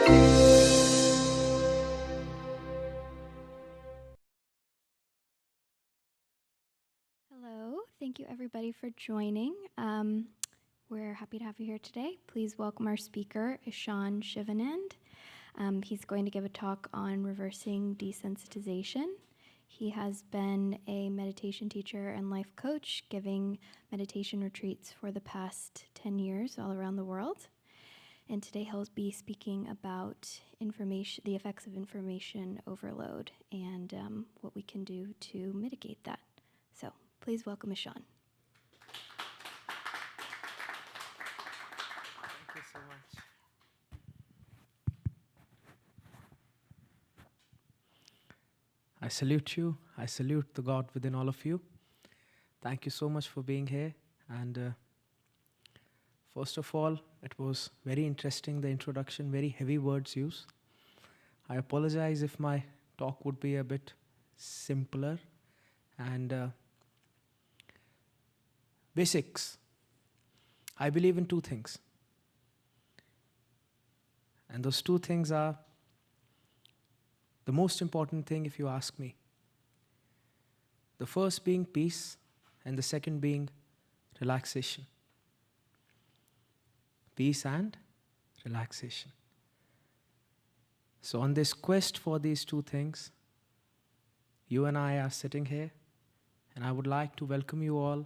Hello, thank you everybody for joining. We're happy to have you here today. Please welcome our speaker, Ishan Shivanand. He's going to give a talk on reversing desensitization. He has been a meditation teacher and life coach, giving meditation retreats for the past 10 years all around the world. And today he'll be speaking about the effects of information overload and what we can do to mitigate that. So please welcome Ishan. Thank you so much. I salute you. I salute the God within all of you. Thank you so much for being here. And first of all, it was very interesting, the introduction, very heavy words used. I apologize if my talk would be a bit simpler. And basics. I believe in two things. And those two things are the most important thing if you ask me. The first being peace and the second being relaxation. Peace and relaxation. So on this quest for these two things, you and I are sitting here, and I would like to welcome you all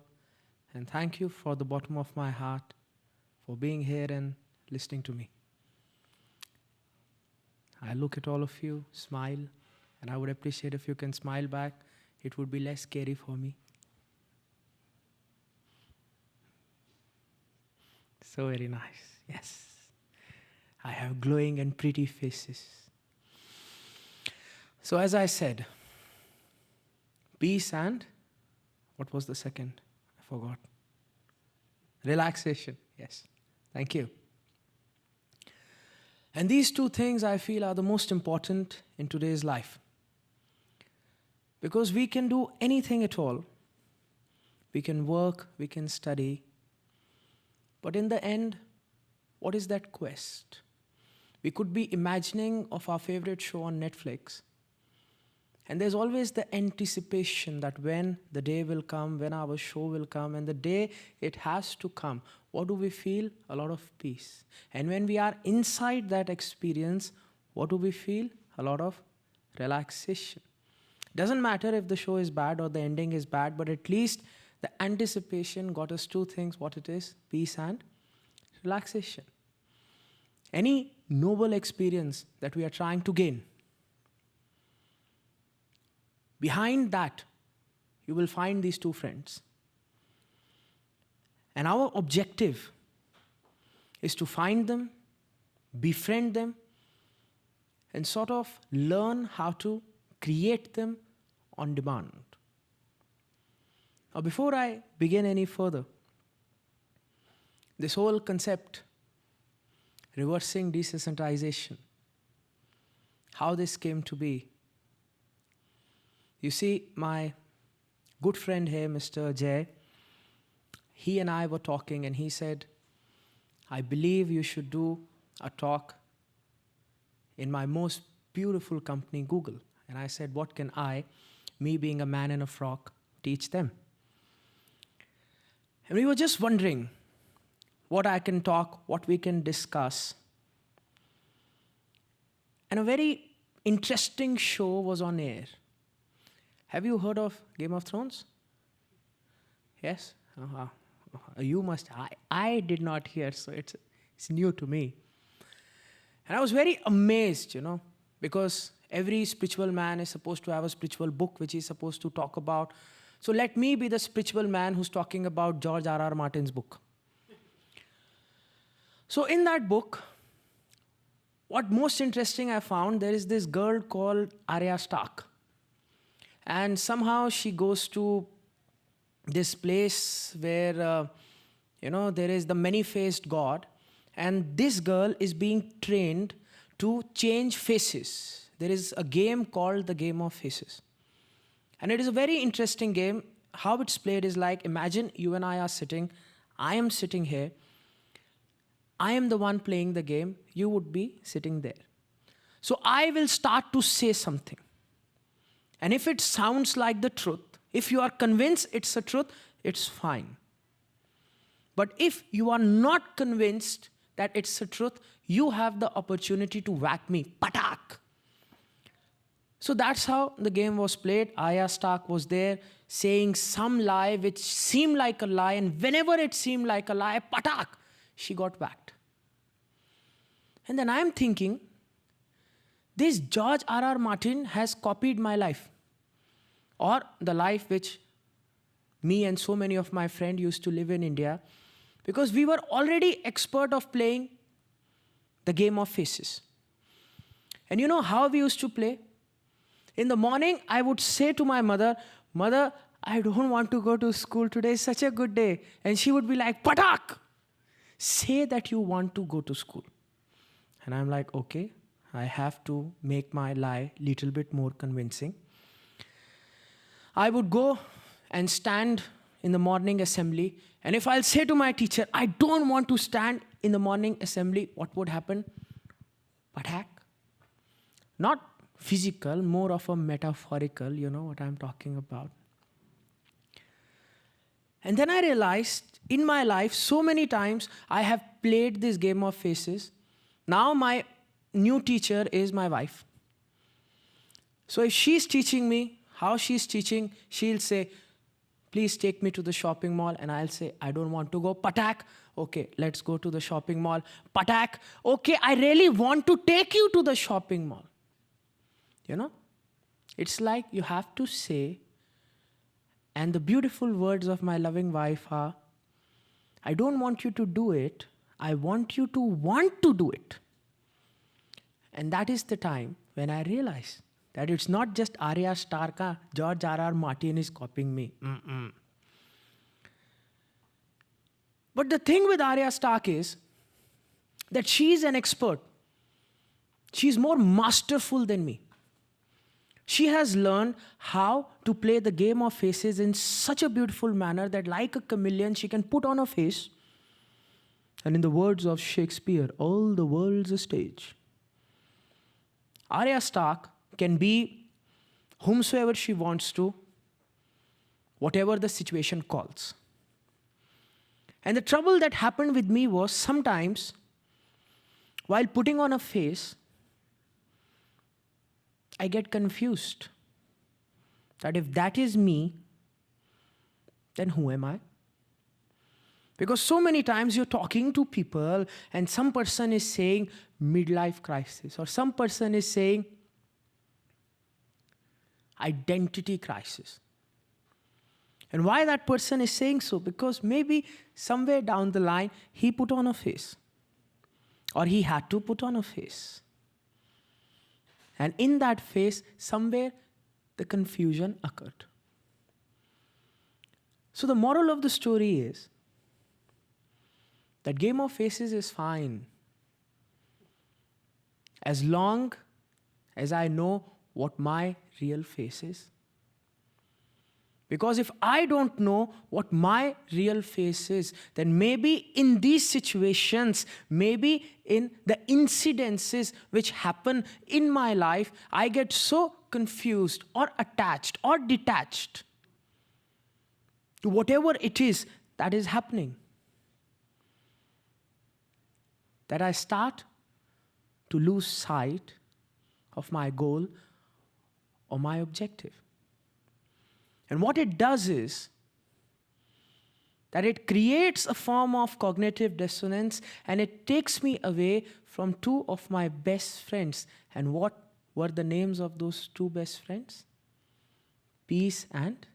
and thank you for the bottom of my heart for being here and listening to me. I look at all of you, smile, and I would appreciate if you can smile back. It would be less scary for me. So very nice, yes. I have glowing and pretty faces. So as I said, peace and, what was the second? I forgot. Relaxation, yes. Thank you. And these two things I feel are the most important in today's life. Because we can do anything at all. We can work, we can study. But in the end, what is that quest? We could be imagining of our favorite show on Netflix. And there's always the anticipation that when the day will come, when our show will come, and the day it has to come, what do we feel? A lot of peace. And when we are inside that experience, what do we feel? A lot of relaxation. Doesn't matter if the show is bad or the ending is bad, but at least the anticipation got us two things, what it is, peace and relaxation. Any noble experience that we are trying to gain, behind that, you will find these two friends. And our objective is to find them, befriend them, and sort of learn how to create them on demand. Now, before I begin any further, this whole concept, reversing desensitization, how this came to be. You see, my good friend here, Mr. Jay, he and I were talking and he said, I believe you should do a talk in my most beautiful company, Google. And I said, what can I, me being a man in a frock, teach them? And we were just wondering what I can talk, what we can discuss. And a very interesting show was on air. Have you heard of Game of Thrones? Yes? You must. I did not hear, so it's new to me. And I was very amazed, because every spiritual man is supposed to have a spiritual book which he's supposed to talk about. So let me be the spiritual man who's talking about George R.R. Martin's book. So in that book, what most interesting I found, there is this girl called Arya Stark. And somehow she goes to this place where, there is the many-faced God. And this girl is being trained to change faces. There is a game called the Game of Faces. And it is a very interesting game. How it's played is like, imagine you and I are sitting. I am sitting here. I am the one playing the game. You would be sitting there. So I will start to say something. And if it sounds like the truth, if you are convinced it's the truth, it's fine. But if you are not convinced that it's the truth, you have the opportunity to whack me. Patak! So that's how the game was played. Arya Stark was there saying some lie which seemed like a lie, and whenever it seemed like a lie, patak, she got whacked. And then I'm thinking, this George R.R. Martin has copied my life, or the life which me and so many of my friends used to live in India, because we were already expert of playing the game of faces. And you know how we used to play? In the morning, I would say to my mother, "Mother, I don't want to go to school today. It's such a good day." And she would be like, "Patak! Say that you want to go to school." And I'm like, okay, I have to make my lie little bit more convincing. I would go and stand in the morning assembly. And if I'll say to my teacher, "I don't want to stand in the morning assembly," what would happen? Patak. Not physical, more of a metaphorical, you know what I'm talking about. And then I realized in my life, so many times I have played this game of faces. Now my new teacher is my wife. So if she's teaching me how she's teaching, she'll say, "Please take me to the shopping mall." And I'll say, "I don't want to go." Patak. "Okay, let's go to the shopping mall." Patak. "Okay, I really want to take you to the shopping mall." You know, it's like you have to say, and the beautiful words of my loving wife are, "I don't want you to do it. I want you to want to do it." And that is the time when I realized that it's not just Arya Stark, George R.R. Martin is copying me. But the thing with Arya Stark is that she's an expert. She's more masterful than me. She has learned how to play the game of faces in such a beautiful manner that, like a chameleon, she can put on a face. And in the words of Shakespeare, all the world's a stage. Arya Stark can be whomsoever she wants to, whatever the situation calls. And the trouble that happened with me was sometimes, while putting on a face, I get confused that if that is me, then who am I? Because so many times you're talking to people and some person is saying midlife crisis, or some person is saying identity crisis. And why that person is saying so? Because maybe somewhere down the line he put on a face, or he had to put on a face. And in that phase, somewhere the confusion occurred. So the moral of the story is that game of faces is fine as long as I know what my real face is. Because if I don't know what my real face is, then maybe in these situations, maybe in the incidences which happen in my life, I get so confused or attached or detached to whatever it is that is happening, that I start to lose sight of my goal or my objective. And what it does is that it creates a form of cognitive dissonance, and it takes me away from two of my best friends. And what were the names of those two best friends? Peace and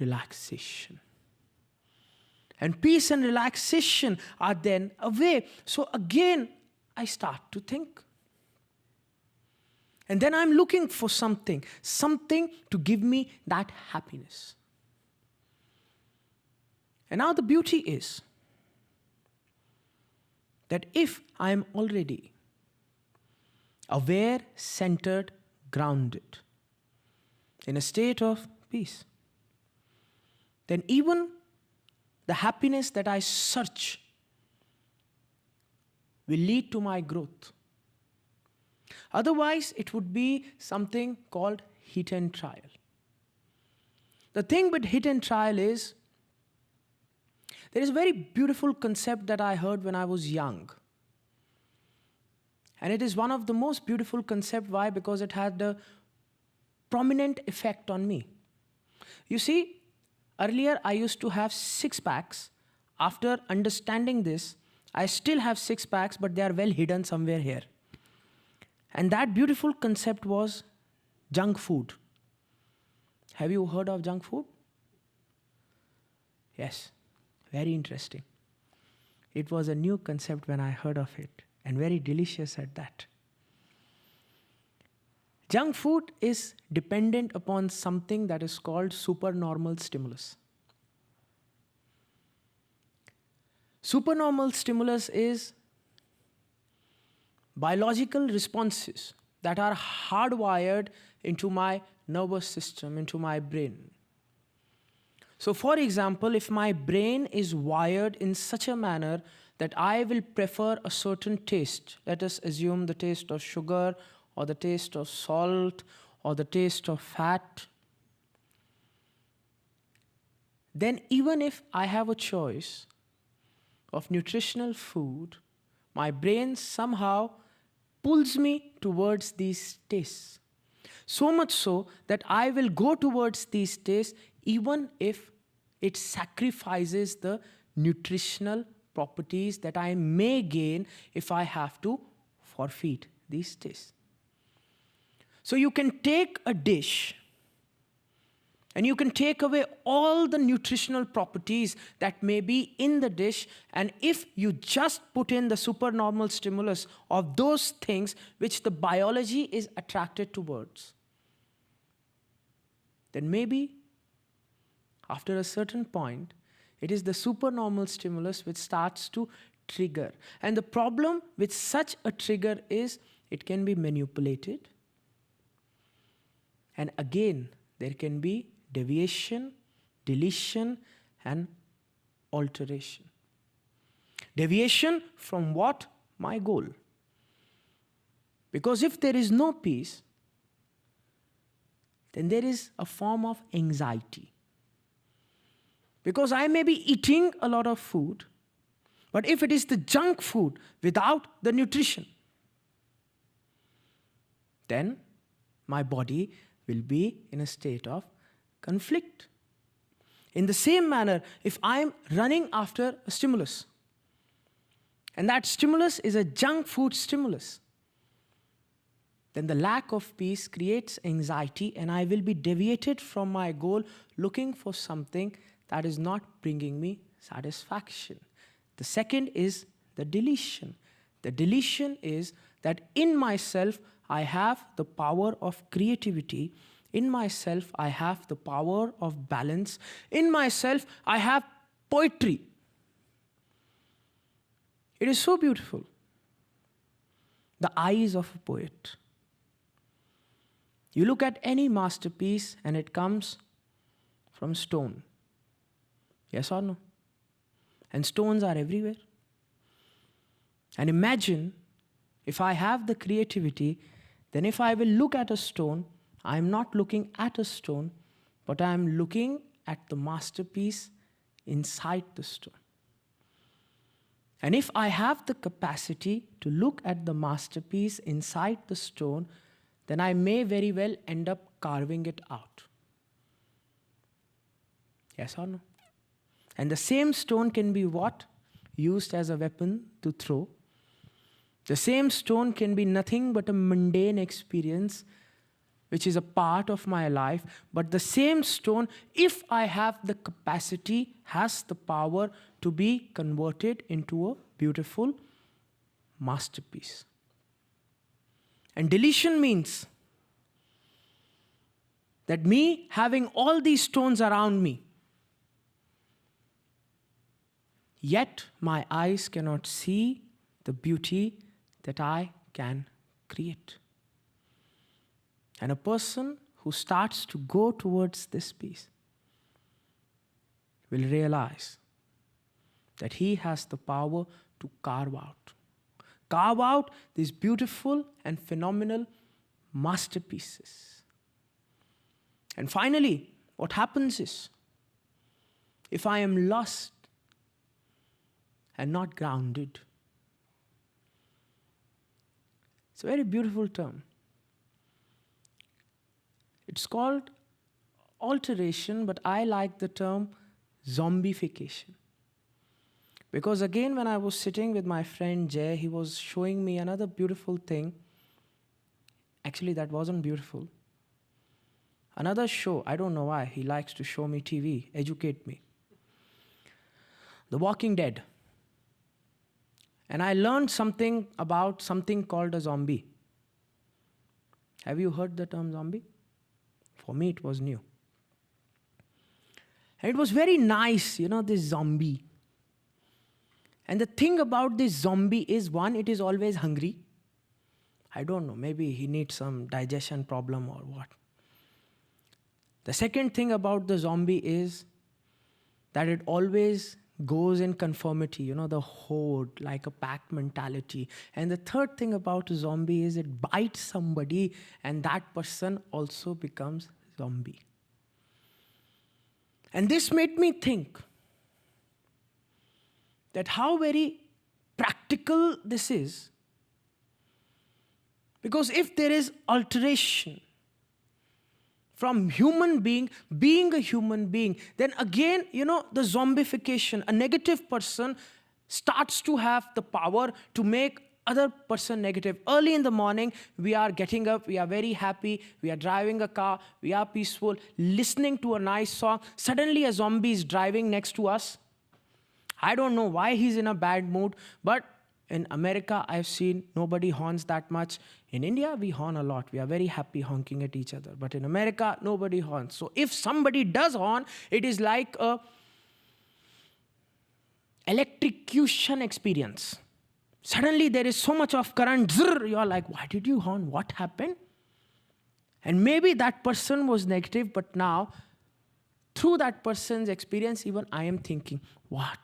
relaxation. And peace and relaxation are then away. So again, I start to think. And then I'm looking for something to give me that happiness. And now the beauty is that if I am already aware, centered, grounded, in a state of peace, then even the happiness that I search will lead to my growth. Otherwise, it would be something called hit and trial. The thing with hit and trial is, there is a very beautiful concept that I heard when I was young. And it is one of the most beautiful concepts. Why? Because it had a prominent effect on me. You see, earlier I used to have 6 packs. After understanding this, I still have 6 packs, but they are well hidden somewhere here. And that beautiful concept was junk food. Have you heard of junk food? Yes, very interesting. It was a new concept when I heard of it, and very delicious at that. Junk food is dependent upon something that is called supernormal stimulus. Supernormal stimulus is biological responses that are hardwired into my nervous system, into my brain. So for example, if my brain is wired in such a manner that I will prefer a certain taste, let us assume the taste of sugar or the taste of salt or the taste of fat, then even if I have a choice of nutritional food, my brain somehow pulls me towards these tastes. So much so that I will go towards these tastes even if it sacrifices the nutritional properties that I may gain if I have to forfeit these tastes. So you can take a dish and you can take away all the nutritional properties that may be in the dish, and if you just put in the supernormal stimulus of those things which the biology is attracted towards, then maybe after a certain point, it is the supernormal stimulus which starts to trigger. And the problem with such a trigger is it can be manipulated. And again, there can be deviation, deletion, and alteration. Deviation from what? My goal. Because if there is no peace, then there is a form of anxiety. Because I may be eating a lot of food, but if it is the junk food without the nutrition, then my body will be in a state of conflict. In the same manner, if I am running after a stimulus, and that stimulus is a junk food stimulus, then the lack of peace creates anxiety, and I will be deviated from my goal looking for something that is not bringing me satisfaction. The second is the deletion. The deletion is that in myself I have the power of creativity. In myself I have the power of balance. In myself I have poetry. It is so beautiful. The eyes of a poet. You look at any masterpiece and it comes from stone. Yes or no? And stones are everywhere. And imagine if I have the creativity, then if I will look at a stone, I am not looking at a stone, but I am looking at the masterpiece inside the stone. And if I have the capacity to look at the masterpiece inside the stone, then I may very well end up carving it out. Yes or no? And the same stone can be what? Used as a weapon to throw. The same stone can be nothing but a mundane experience, which is a part of my life. But the same stone, if I have the capacity, has the power to be converted into a beautiful masterpiece. And deletion means that me having all these stones around me, yet my eyes cannot see the beauty that I can create. And a person who starts to go towards this peace will realize that he has the power to carve out, carve out these beautiful and phenomenal masterpieces. And finally, what happens is, if I am lost and not grounded, it's a very beautiful term. It's called alteration, but I like the term zombification. Because again, when I was sitting with my friend Jay, he was showing me another beautiful thing. Actually, that wasn't beautiful. Another show, I don't know why, he likes to show me TV, educate me. The Walking Dead. And I learned something about something called a zombie. Have you heard the term zombie? For me, it was new. And it was very nice, this zombie. And the thing about this zombie is, one, it is always hungry. I don't know, maybe he needs some digestion problem or what. The second thing about the zombie is that it always goes in conformity, the horde, like a pack mentality. And the third thing about a zombie is it bites somebody and that person also becomes zombie. And this made me think that how very practical this is. Because if there is alteration from human being a human being, then again, the zombification, a negative person starts to have the power to make other person negative. Early in the morning, we are getting up, we are very happy, we are driving a car, we are peaceful, listening to a nice song. Suddenly a zombie is driving next to us. I don't know why he's in a bad mood, but in America, I've seen nobody horns that much. In India, we horn a lot. We are very happy honking at each other. But in America, nobody horns. So if somebody does horn, it is like a electrocution experience. Suddenly, there is so much of current. Zrr, you're like, why did you horn? What happened? And maybe that person was negative, but now, through that person's experience, even I am thinking, what?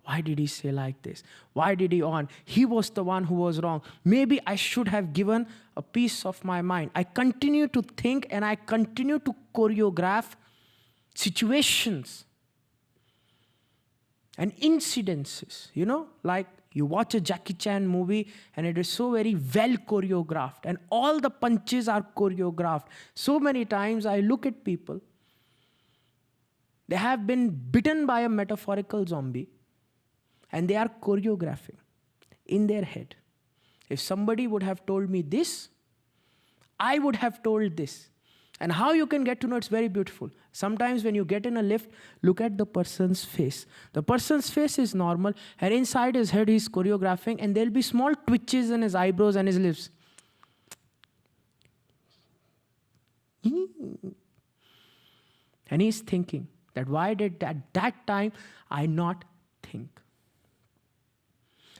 Why did he say like this? Why did he on? He was the one who was wrong. Maybe I should have given a piece of my mind. I continue to think and I continue to choreograph situations and incidences, like you watch a Jackie Chan movie and it is so very well choreographed and all the punches are choreographed. So many times I look at people, they have been bitten by a metaphorical zombie, and they are choreographing in their head. If somebody would have told me this, I would have told this. And how you can get to know, it's very beautiful. Sometimes when you get in a lift, look at the person's face. The person's face is normal, and inside his head he's choreographing, and there'll be small twitches in his eyebrows and his lips. And he's thinking that why did at that time I not think?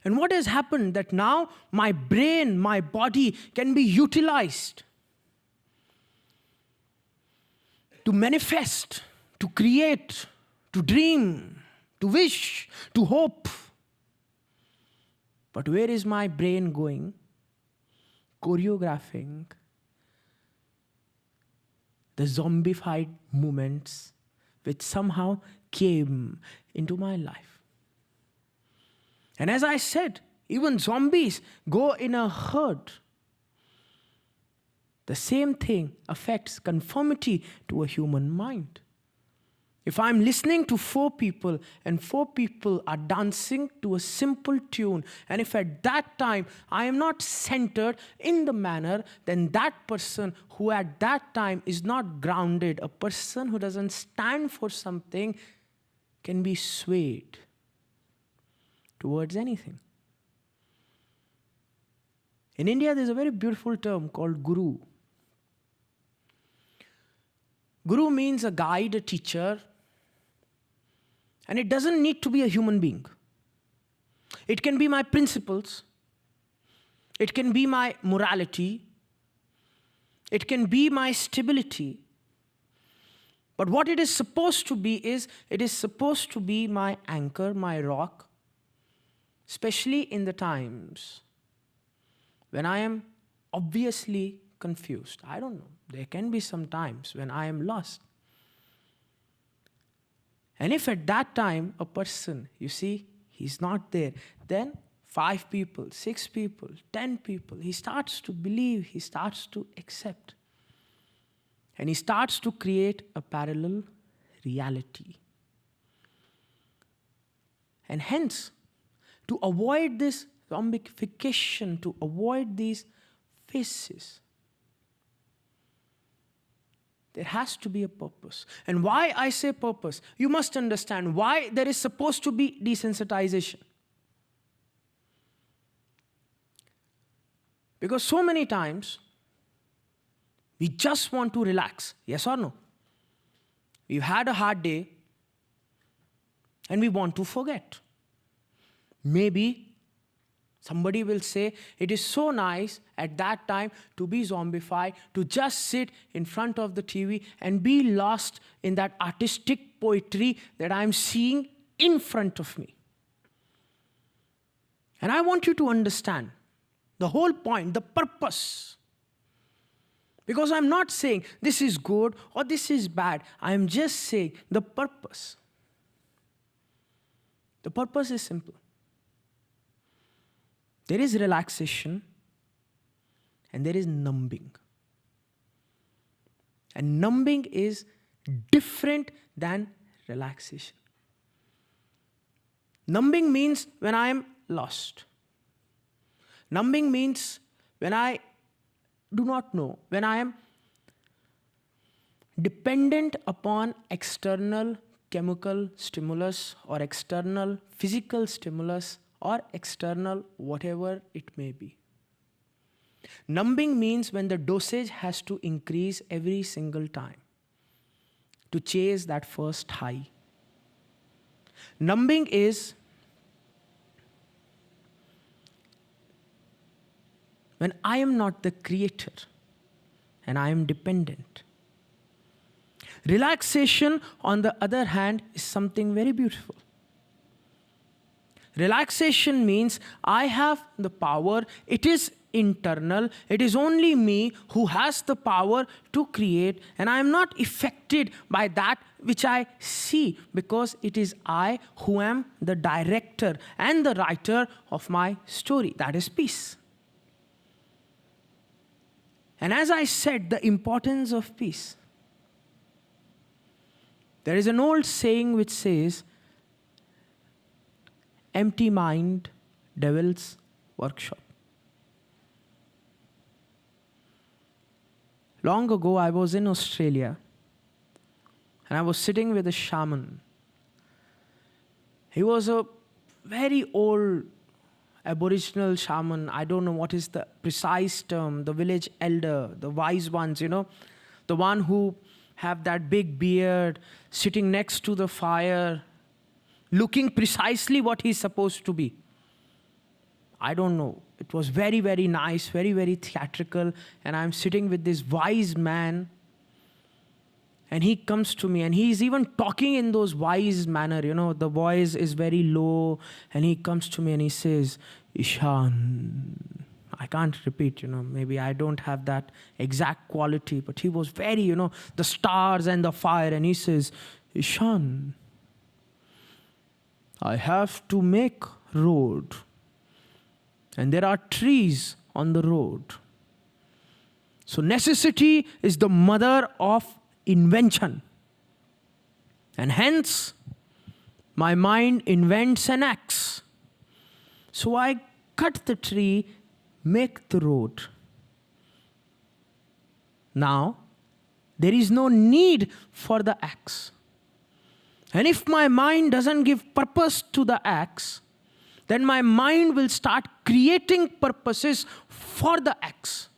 And what has happened that now my brain, my body can be utilized to manifest, to create, to dream, to wish, to hope. But where is my brain going? Choreographing the zombified moments which somehow came into my life. And as I said, even zombies go in a herd. The same thing affects conformity to a human mind. If I'm listening to 4 people and 4 people are dancing to a simple tune, and if at that time I am not centered in the manner, then that person who at that time is not grounded, a person who doesn't stand for something, can be swayed towards anything. In India, there's a very beautiful term called guru. Guru means a guide, a teacher, and it doesn't need to be a human being. It can be my principles. It can be my morality. It can be my stability. But what it is supposed to be is, it is supposed to be my anchor, my rock, especially in the times when I am obviously confused. I don't know. There can be some times when I am lost. And if at that time a person, you see, he's not there, then 5 people, 6 people, 10 people, he starts to believe, he starts to accept. And he starts to create a parallel reality. And hence, to avoid this zombification, to avoid these phases, there has to be a purpose. And why I say purpose, you must understand why there is supposed to be desensitization. Because so many times, we just want to relax. Yes or no? We've had a hard day and we want to forget. Maybe somebody will say, it is so nice at that time to be zombified, to just sit in front of the TV and be lost in that artistic poetry that I'm seeing in front of me. And I want you to understand the whole point, the purpose. Because I'm not saying this is good or this is bad. I'm just saying the purpose. The purpose is simple. There is relaxation and there is numbing. And numbing is different than relaxation. Numbing means when I am lost. Numbing means when I do not know, when I am dependent upon external chemical stimulus or external physical stimulus or external whatever it may be. Numbing means when the dosage has to increase every single time to chase that first high. Numbing is when I am not the creator and I am dependent. Relaxation, on the other hand, is something very beautiful. Relaxation means I have the power, it is internal, it is only me who has the power to create, and I am not affected by that which I see, because it is I who am the director and the writer of my story. That is peace. And as I said, the importance of peace. There is an old saying which says, empty mind, devil's workshop. Long ago, I was in Australia and I was sitting with a shaman. He was a very old Aboriginal shaman. I don't know what is the precise term, the village elder, the wise ones, the one who have that big beard, sitting next to the fire, looking precisely what he's supposed to be. I don't know. It was very, very nice, very, very theatrical. And I'm sitting with this wise man. And he comes to me and he's even talking in those wise manner. The voice is very low. And he comes to me and he says, Ishan. I can't repeat, maybe I don't have that exact quality. But he was very, the stars and the fire. And he says, Ishan, I have to make road. And there are trees on the road. So necessity is the mother of invention. And hence, my mind invents an axe. So I cut the tree, make the road. Now, there is no need for the axe. And if my mind doesn't give purpose to the axe, then my mind will start creating purposes for the axe.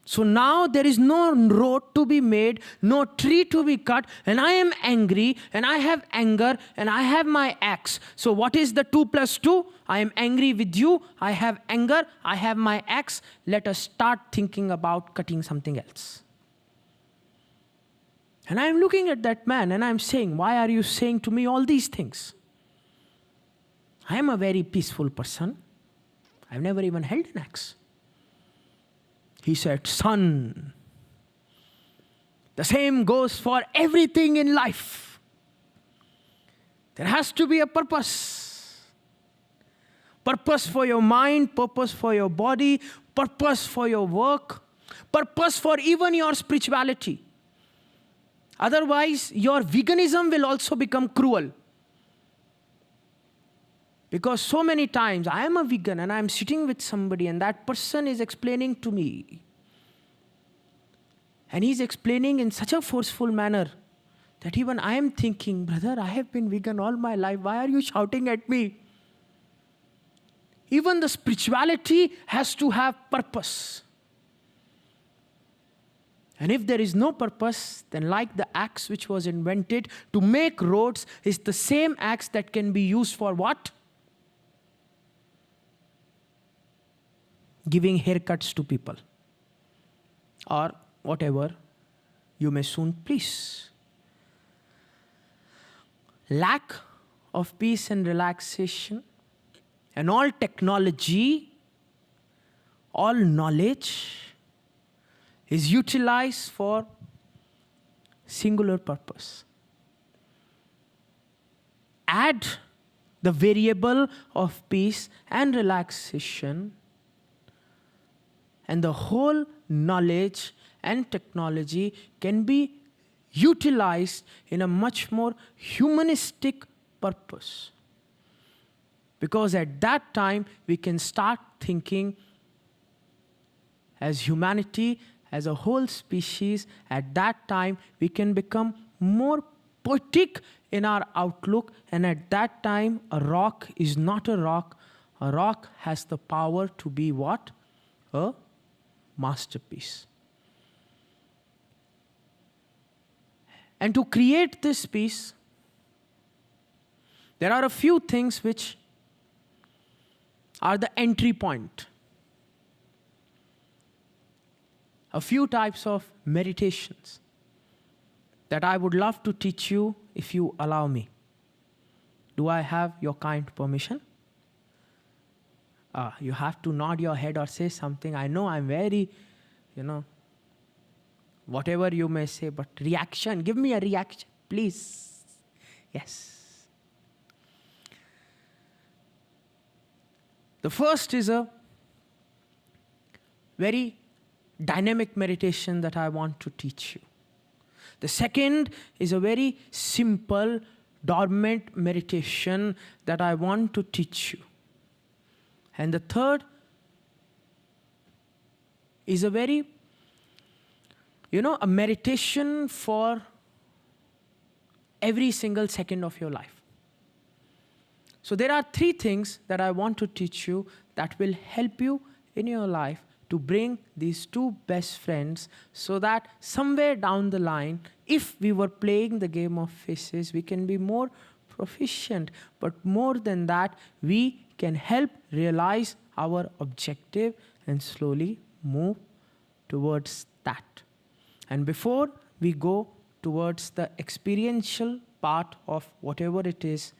So now there is no road to be made, no tree to be cut, and I am angry, and I have anger, and I have my axe. So what is the 2 plus 2? I am angry with you, I have anger, I have my axe. Let us start thinking about cutting something else. And I am looking at that man, and I am saying, why are you saying to me all these things? I am a very peaceful person. I've never even held an axe. He said, son, the same goes for everything in life. There has to be a purpose. Purpose for your mind, purpose for your body, purpose for your work, purpose for even your spirituality. Otherwise, your veganism will also become cruel. Because so many times I am a vegan and I am sitting with somebody and that person is explaining to me. And he's explaining in such a forceful manner that even I am thinking, brother, I have been vegan all my life. Why are you shouting at me? Even the spirituality has to have purpose. And if there is no purpose, then like the axe which was invented to make roads is the same axe that can be used for what? Giving haircuts to people. Or whatever you may soon please. Lack of peace and relaxation and all technology, all knowledge is utilized for singular purpose. Add the variable of peace and relaxation, and the whole knowledge and technology can be utilized in a much more humanistic purpose. Because at that time, we can start thinking as humanity, as a whole species. At that time, we can become more poetic in our outlook. And at that time, a rock is not a rock. A rock has the power to be what? A masterpiece. And to create this peace, there are a few things which are the entry point. A few types of meditations that I would love to teach you if you allow me. Do I have your kind permission? You have to nod your head or say something. I know I'm very, whatever you may say, but reaction, give me a reaction, please. Yes. The first is a very dynamic meditation that I want to teach you. The second is a very simple, dormant meditation that I want to teach you. And the third is a very, a meditation for every single second of your life. So there are three things that I want to teach you that will help you in your life to bring these two best friends so that somewhere down the line, if we were playing the game of faces, we can be more proficient. But more than that, we can help realize our objective and slowly move towards that. And before we go towards the experiential part of whatever it is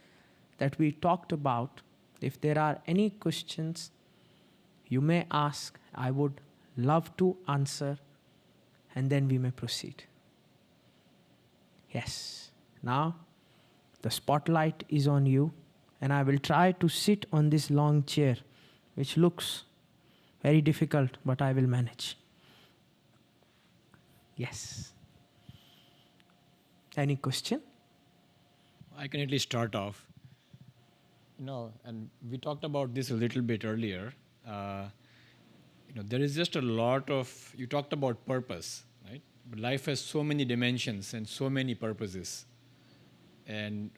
that we talked about, if there are any questions you may ask, I would love to answer, and then we may proceed. Yes. Now, the spotlight is on you, and I will try to sit on this long chair, which looks very difficult, but I will manage. Yes. Any question? I can at least start off. And we talked about this a little bit earlier. There is just a lot of, you talked about purpose, right? But life has so many dimensions and so many purposes. And,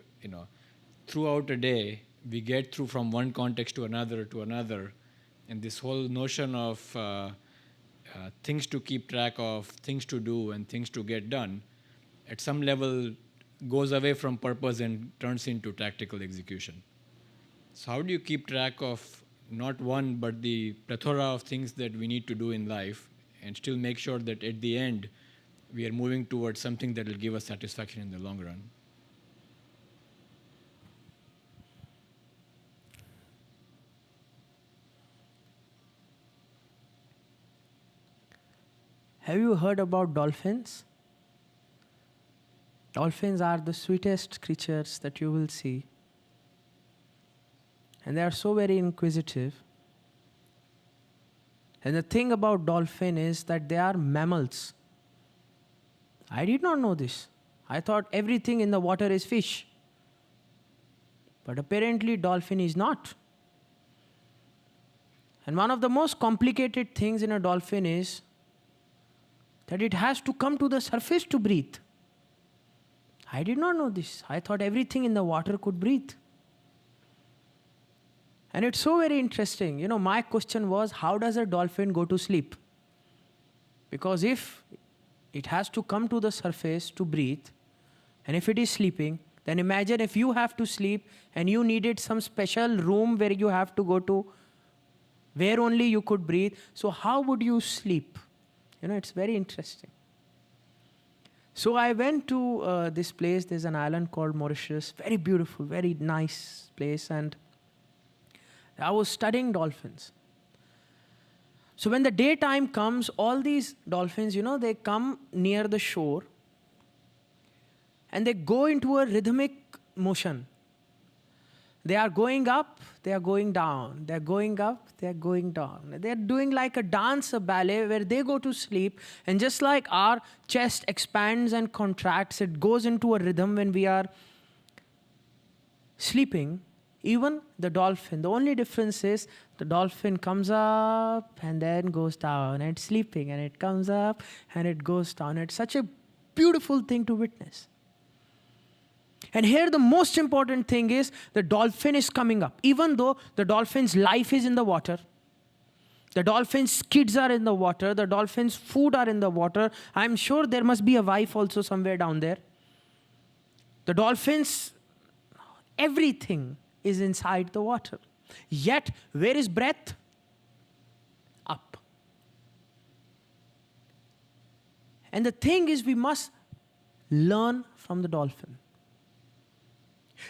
throughout a day, we get through from one context to another. And this whole notion of things to keep track of, things to do, and things to get done, at some level goes away from purpose and turns into tactical execution. So how do you keep track of not one, but the plethora of things that we need to do in life and still make sure that at the end, we are moving towards something that will give us satisfaction in the long run? Have you heard about dolphins? Dolphins are the sweetest creatures that you will see. And they are so very inquisitive. And the thing about dolphin is that they are mammals. I did not know this. I thought everything in the water is fish. But apparently dolphin is not. And one of the most complicated things in a dolphin is that it has to come to the surface to breathe. I did not know this. I thought everything in the water could breathe. And it's so very interesting. You know, my question was, how does a dolphin go to sleep? Because if it has to come to the surface to breathe, and if it is sleeping, then imagine if you have to sleep and you needed some special room where you have to go to, where only you could breathe. So how would you sleep? You know, it's very interesting. So I went to this place. There's an island called Mauritius. Very beautiful, very nice place. And I was studying dolphins. So when the daytime comes, all these dolphins, they come near the shore and they go into a rhythmic motion. They are going up, they are going down. They are going up, they are going down. They are doing like a dance, a ballet, where they go to sleep. And just like our chest expands and contracts, it goes into a rhythm when we are sleeping. Even the dolphin, the only difference is the dolphin comes up and then goes down, and it's sleeping, and it comes up and it goes down. It's such a beautiful thing to witness. And here the most important thing is the dolphin is coming up. Even though the dolphin's life is in the water, the dolphin's kids are in the water, the dolphin's food are in the water. I'm sure there must be a wife also somewhere down there. The dolphins, everything is inside the water. Yet, where is breath? Up. And the thing is, we must learn from the dolphin.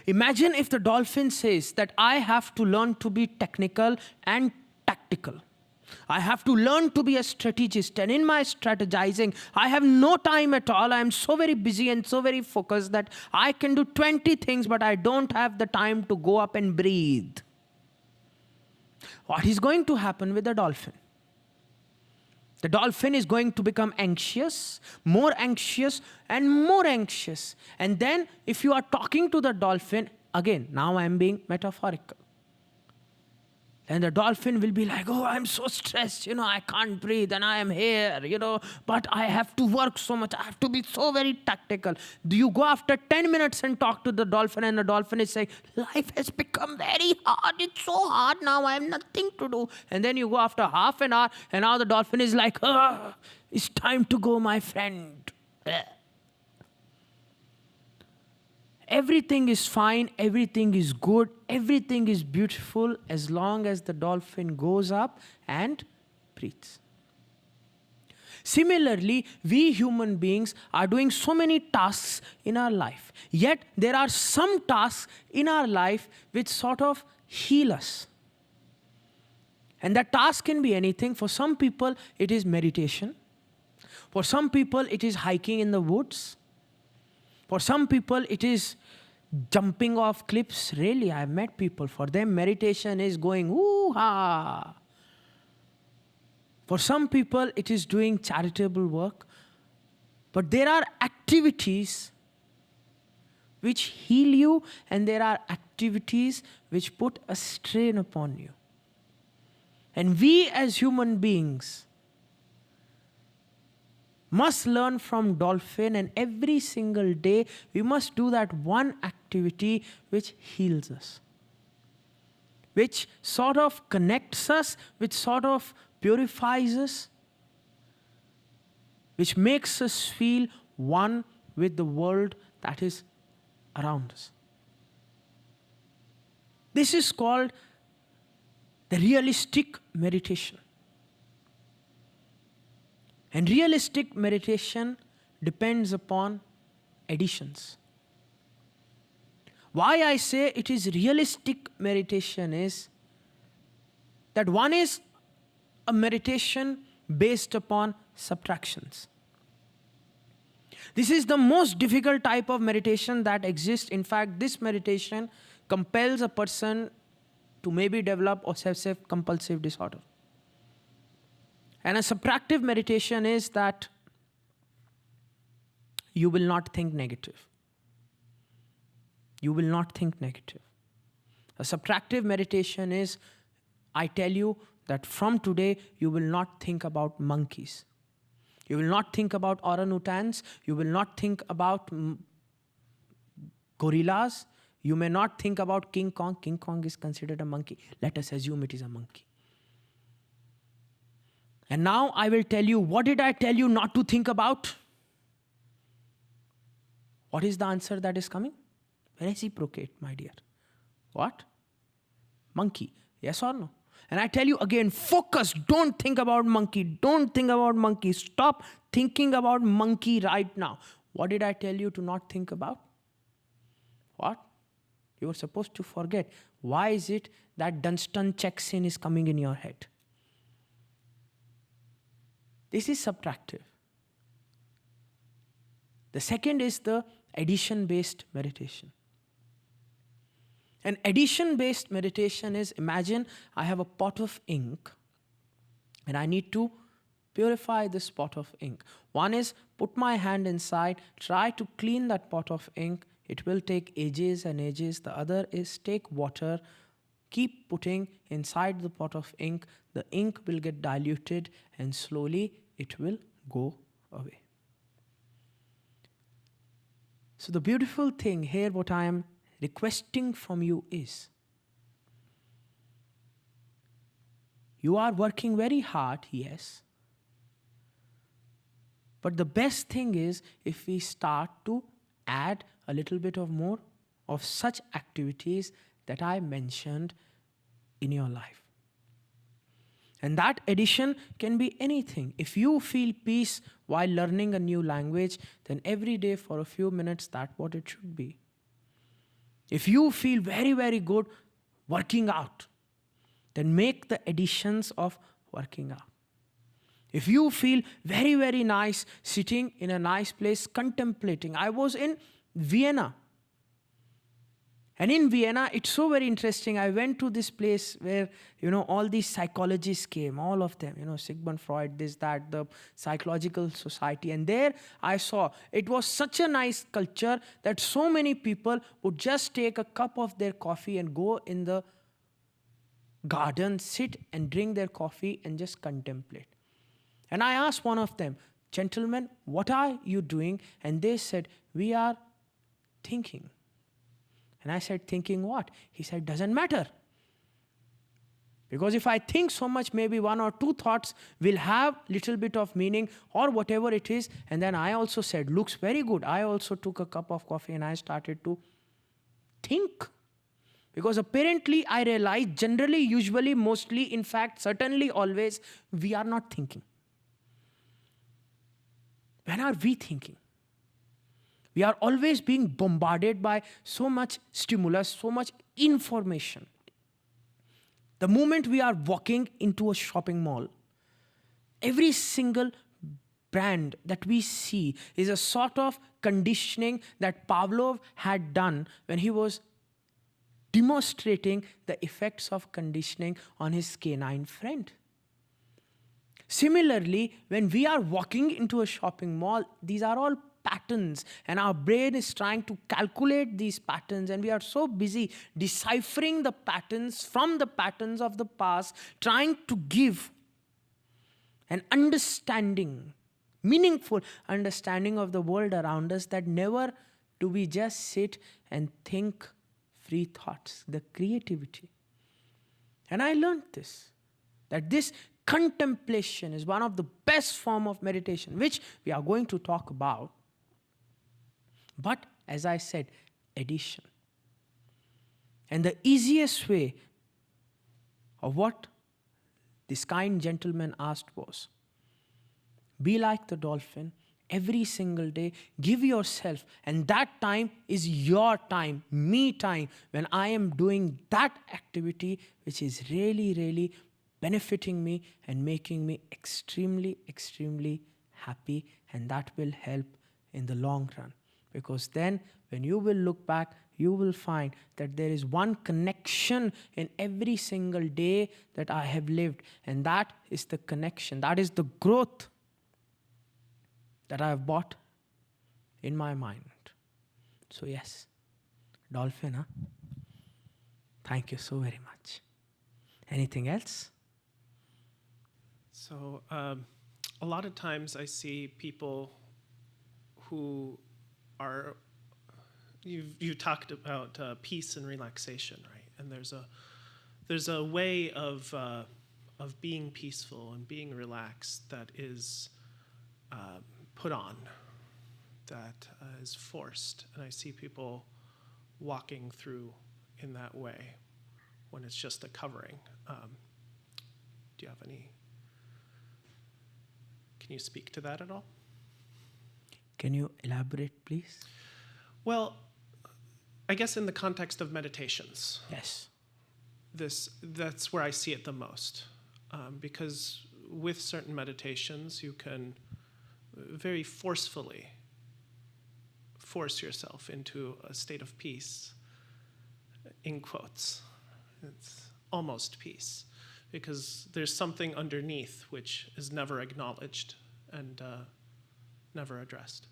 Imagine if the dolphin says that I have to learn to be technical and tactical. I have to learn to be a strategist, and in my strategizing, I have no time at all. I am so very busy and so very focused that I can do 20 things, but I don't have the time to go up and breathe. What is going to happen with the dolphin? The dolphin is going to become anxious, and more anxious. And then if you are talking to the dolphin, again, now I am being metaphorical. And the dolphin will be like, oh, I'm so stressed, I can't breathe, and I am here, but I have to work so much. I have to be so very tactical. Do you go after 10 minutes and talk to the dolphin, and the dolphin is saying, life has become very hard. It's so hard now. I have nothing to do. And then you go after half an hour, and now the dolphin is like, it's time to go, my friend. Everything is fine, everything is good, everything is beautiful as long as the dolphin goes up and breathes. Similarly, we human beings are doing so many tasks in our life. Yet, there are some tasks in our life which sort of heal us. And that task can be anything. For some people, it is meditation. For some people, it is hiking in the woods. For some people, it is jumping off cliffs. Really, I've met people, for them, meditation is going, ooh-ha. For some people, it is doing charitable work. But there are activities which heal you, and there are activities which put a strain upon you. And we as human beings must learn from dolphin, and every single day we must do that one activity which heals us, which sort of connects us, which sort of purifies us, which makes us feel one with the world that is around us. This is called the realistic meditation. And realistic meditation depends upon additions. Why I say it is realistic meditation is that one is a meditation based upon subtractions. This is the most difficult type of meditation that exists. In fact, this meditation compels a person to maybe develop obsessive compulsive disorder. And a subtractive meditation is that you will not think negative. You will not think negative. A subtractive meditation is, I tell you that from today, you will not think about monkeys. You will not think about orangutans. You will not think about gorillas. You may not think about King Kong. King Kong is considered a monkey. Let us assume it is a monkey. And now I will tell you, what did I tell you not to think about? What is the answer that is coming? Reciprocate, my dear. What? Monkey. Yes or no? And I tell you again, focus. Don't think about monkey. Don't think about monkey. Stop thinking about monkey right now. What did I tell you to not think about? What? You were supposed to forget. Why is it that Dunstan checks in is coming in your head? This is subtractive. The second is the addition-based meditation. An addition-based meditation is, imagine I have a pot of ink and I need to purify this pot of ink. One is put my hand inside, try to clean that pot of ink. It will take ages and ages. The other is take water, keep putting inside the pot of ink. The ink will get diluted and slowly it will go away. So the beautiful thing here, what I am requesting from you is, you are working very hard, yes. But the best thing is if we start to add a little bit of more of such activities that I mentioned in your life. And that addition can be anything. If you feel peace while learning a new language, then every day for a few minutes, that's what it should be. If you feel very, very good working out, then make the additions of working out. If you feel very, very nice sitting in a nice place contemplating. I was in Vienna. And in Vienna, it's so very interesting. I went to this place where, all these psychologists came, all of them, Sigmund Freud, this, that, the psychological society. And there I saw, it was such a nice culture that so many people would just take a cup of their coffee and go in the garden, sit and drink their coffee and just contemplate. And I asked one of them, gentlemen, what are you doing? And they said, we are thinking. And I said, thinking what? He said, doesn't matter. Because if I think so much, maybe one or two thoughts will have little bit of meaning or whatever it is. And then I also said, looks very good. I also took a cup of coffee and I started to think. Because apparently I realized generally, usually, mostly, in fact, certainly always, we are not thinking. When are we thinking? We are always being bombarded by so much stimulus, so much information. The moment we are walking into a shopping mall, every single brand that we see is a sort of conditioning that Pavlov had done when he was demonstrating the effects of conditioning on his canine friend. Similarly, when we are walking into a shopping mall, these are all patterns, and our brain is trying to calculate these patterns, and we are so busy deciphering the patterns from the patterns of the past, trying to give an understanding, meaningful understanding of the world around us, that never do we just sit and think free thoughts, the creativity. And I learned this, that this contemplation is one of the best form of meditation, which we are going to talk about. But as I said, addition. And the easiest way of what this kind gentleman asked was, be like the dolphin every single day, give yourself, and that time is your time, me time, when I am doing that activity which is really, really benefiting me and making me extremely, extremely happy, and that will help in the long run. Because then when you will look back, you will find that there is one connection in every single day that I have lived, and that is the connection, that is the growth that I have bought in my mind. So yes, dolphin, huh? Thank you so very much. Anything else? So a lot of times I see people who are, you talked about peace and relaxation, right? And there's a way of being peaceful and being relaxed that is put on, that is forced. And I see people walking through in that way when it's just a covering. Do you have any? Can you speak to that at all? Can you elaborate, please? Well, I guess in the context of meditations, Yes. that's where I see it the most. Because with certain meditations, you can very forcefully force yourself into a state of peace, in quotes. It's almost peace, because there's something underneath which is never acknowledged and never addressed.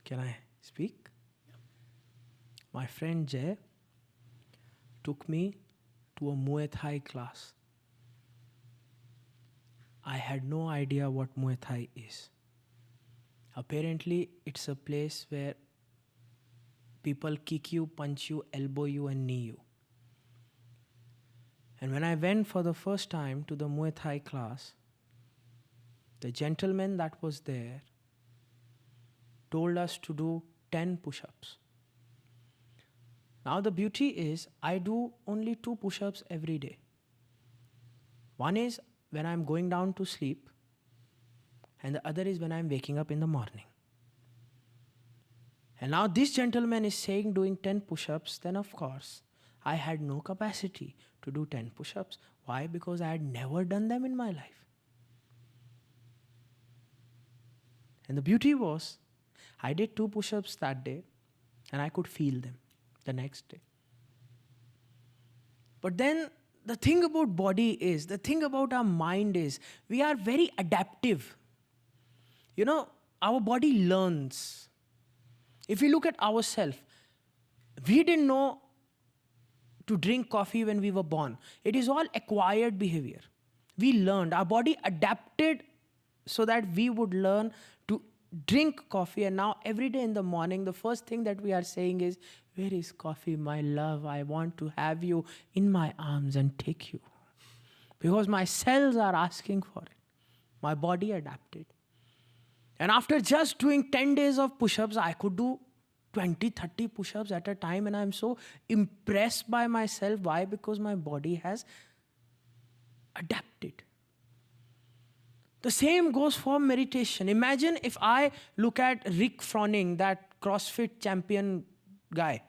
Can I speak? My friend Jay took me to a Muay Thai class. I had no idea what Muay Thai is. Apparently, it's a place where people kick you, punch you, elbow you, and knee you. And when I went for the first time to the Muay Thai class, the gentleman that was there told us to do 10 push-ups. Now the beauty is, I do only 2 push-ups every day. One is when I'm going down to sleep, and the other is when I'm waking up in the morning. And now this gentleman is saying doing 10 push-ups, then of course, I had no capacity to do 10 push-ups. Why? Because I had never done them in my life. And the beauty was, I did 2 push-ups that day, and I could feel them the next day. But then the thing about body is, the thing about our mind is, we are very adaptive. You know, our body learns. If we look at ourselves, we didn't know to drink coffee when we were born. It is all acquired behavior. We learned. Our body adapted so that we would learn to drink coffee. And now every day in the morning, the first thing that we are saying is, where is coffee, my love? I want to have you in my arms and take you. Because my cells are asking for it. My body adapted. And after just doing 10 days of push-ups, I could do 20, 30 push-ups at a time. And I'm so impressed by myself. Why? Because my body has adapted. The same goes for meditation. Imagine if I look at Rick Froning, that CrossFit champion guy,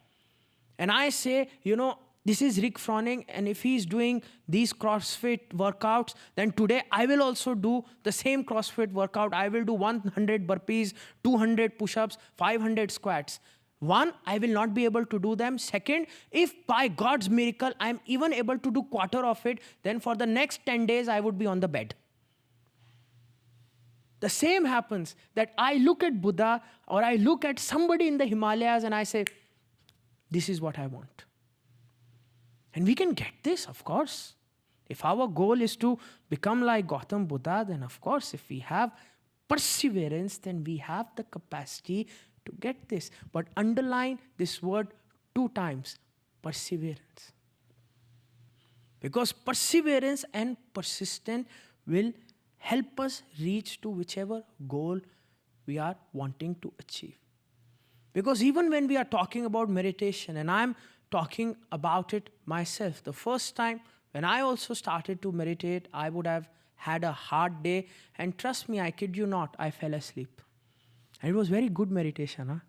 and I say, you know, this is Rick Froning, and if he's doing these CrossFit workouts, then today I will also do the same CrossFit workout. I will do 100 burpees, 200 push-ups, 500 squats. One, I will not be able to do them. Second, if by God's miracle I'm even able to do quarter of it, then for the next 10 days I would be on the bed. The same happens that I look at Buddha or I look at somebody in the Himalayas and I say, this is what I want. And we can get this, of course. If our goal is to become like Gautam Buddha, then of course, if we have perseverance, then we have the capacity to get this. But underline this word 2 times, perseverance. Because perseverance and persistence will help us reach to whichever goal we are wanting to achieve. Because even when we are talking about meditation, and I'm talking about it myself, the first time when I also started to meditate, I would have had a hard day, and trust me, I kid you not, I fell asleep. And it was very good meditation.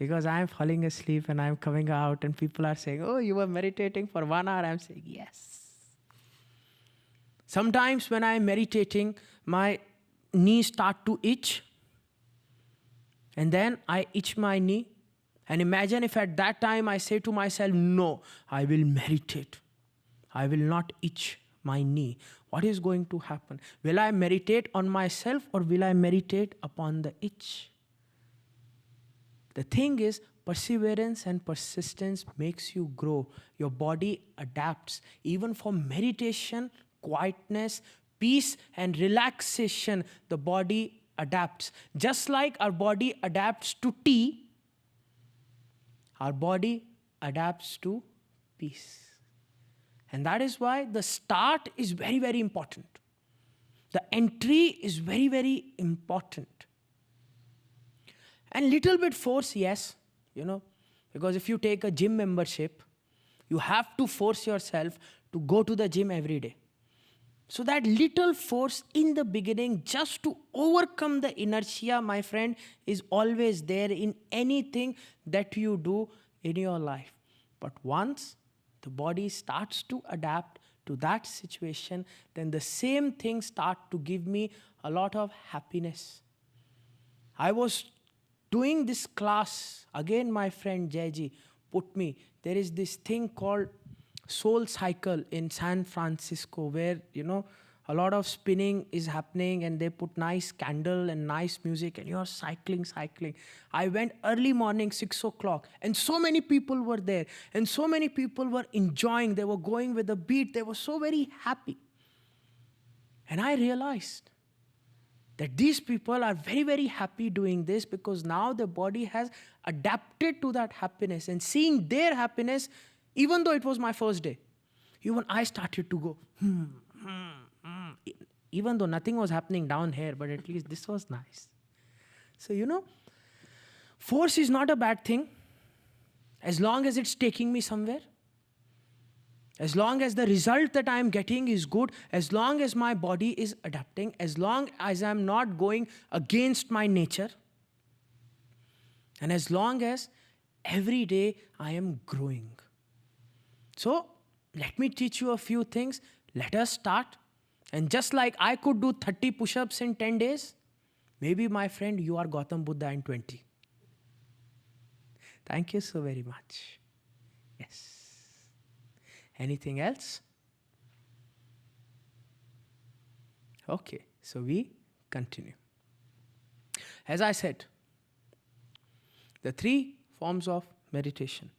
Because I'm falling asleep and I'm coming out and people are saying, oh, you were meditating for 1 hour. I'm saying, yes. Sometimes when I'm meditating, my knees start to itch. And then I itch my knee. And imagine if at that time I say to myself, no, I will meditate. I will not itch my knee. What is going to happen? Will I meditate on myself or will I meditate upon the itch? The thing is, perseverance and persistence makes you grow. Your body adapts. Even for meditation, quietness, peace, and relaxation, the body adapts. Just like our body adapts to tea, our body adapts to peace. And that is why the start is very, very important. The entry is very, very important. And little bit force, yes, because if you take a gym membership, you have to force yourself to go to the gym every day. So that little force in the beginning just to overcome the inertia, my friend, is always there in anything that you do in your life. But once the body starts to adapt to that situation, then the same thing start to give me a lot of happiness. I was doing this class, again my friend Jaiji put me, there is this thing called Soul Cycle in San Francisco where, a lot of spinning is happening and they put nice candle and nice music and you're cycling. I went early morning, 6 o'clock, and so many people were there and so many people were enjoying. They were going with the beat. They were so very happy. And I realized that these people are very, very happy doing this because now their body has adapted to that happiness. And seeing their happiness, even though it was my first day, even I started to go, even though nothing was happening down here, but at least this was nice. So, force is not a bad thing as long as it's taking me somewhere. As long as the result that I am getting is good, as long as my body is adapting, as long as I'm not going against my nature, and as long as every day I am growing. So, let me teach you a few things. Let us start. And just like I could do 30 push-ups in 10 days, maybe, my friend, you are Gautam Buddha in 20. Thank you so very much. Yes. Anything else? Okay, so we continue. As I said, the 3 forms of meditation.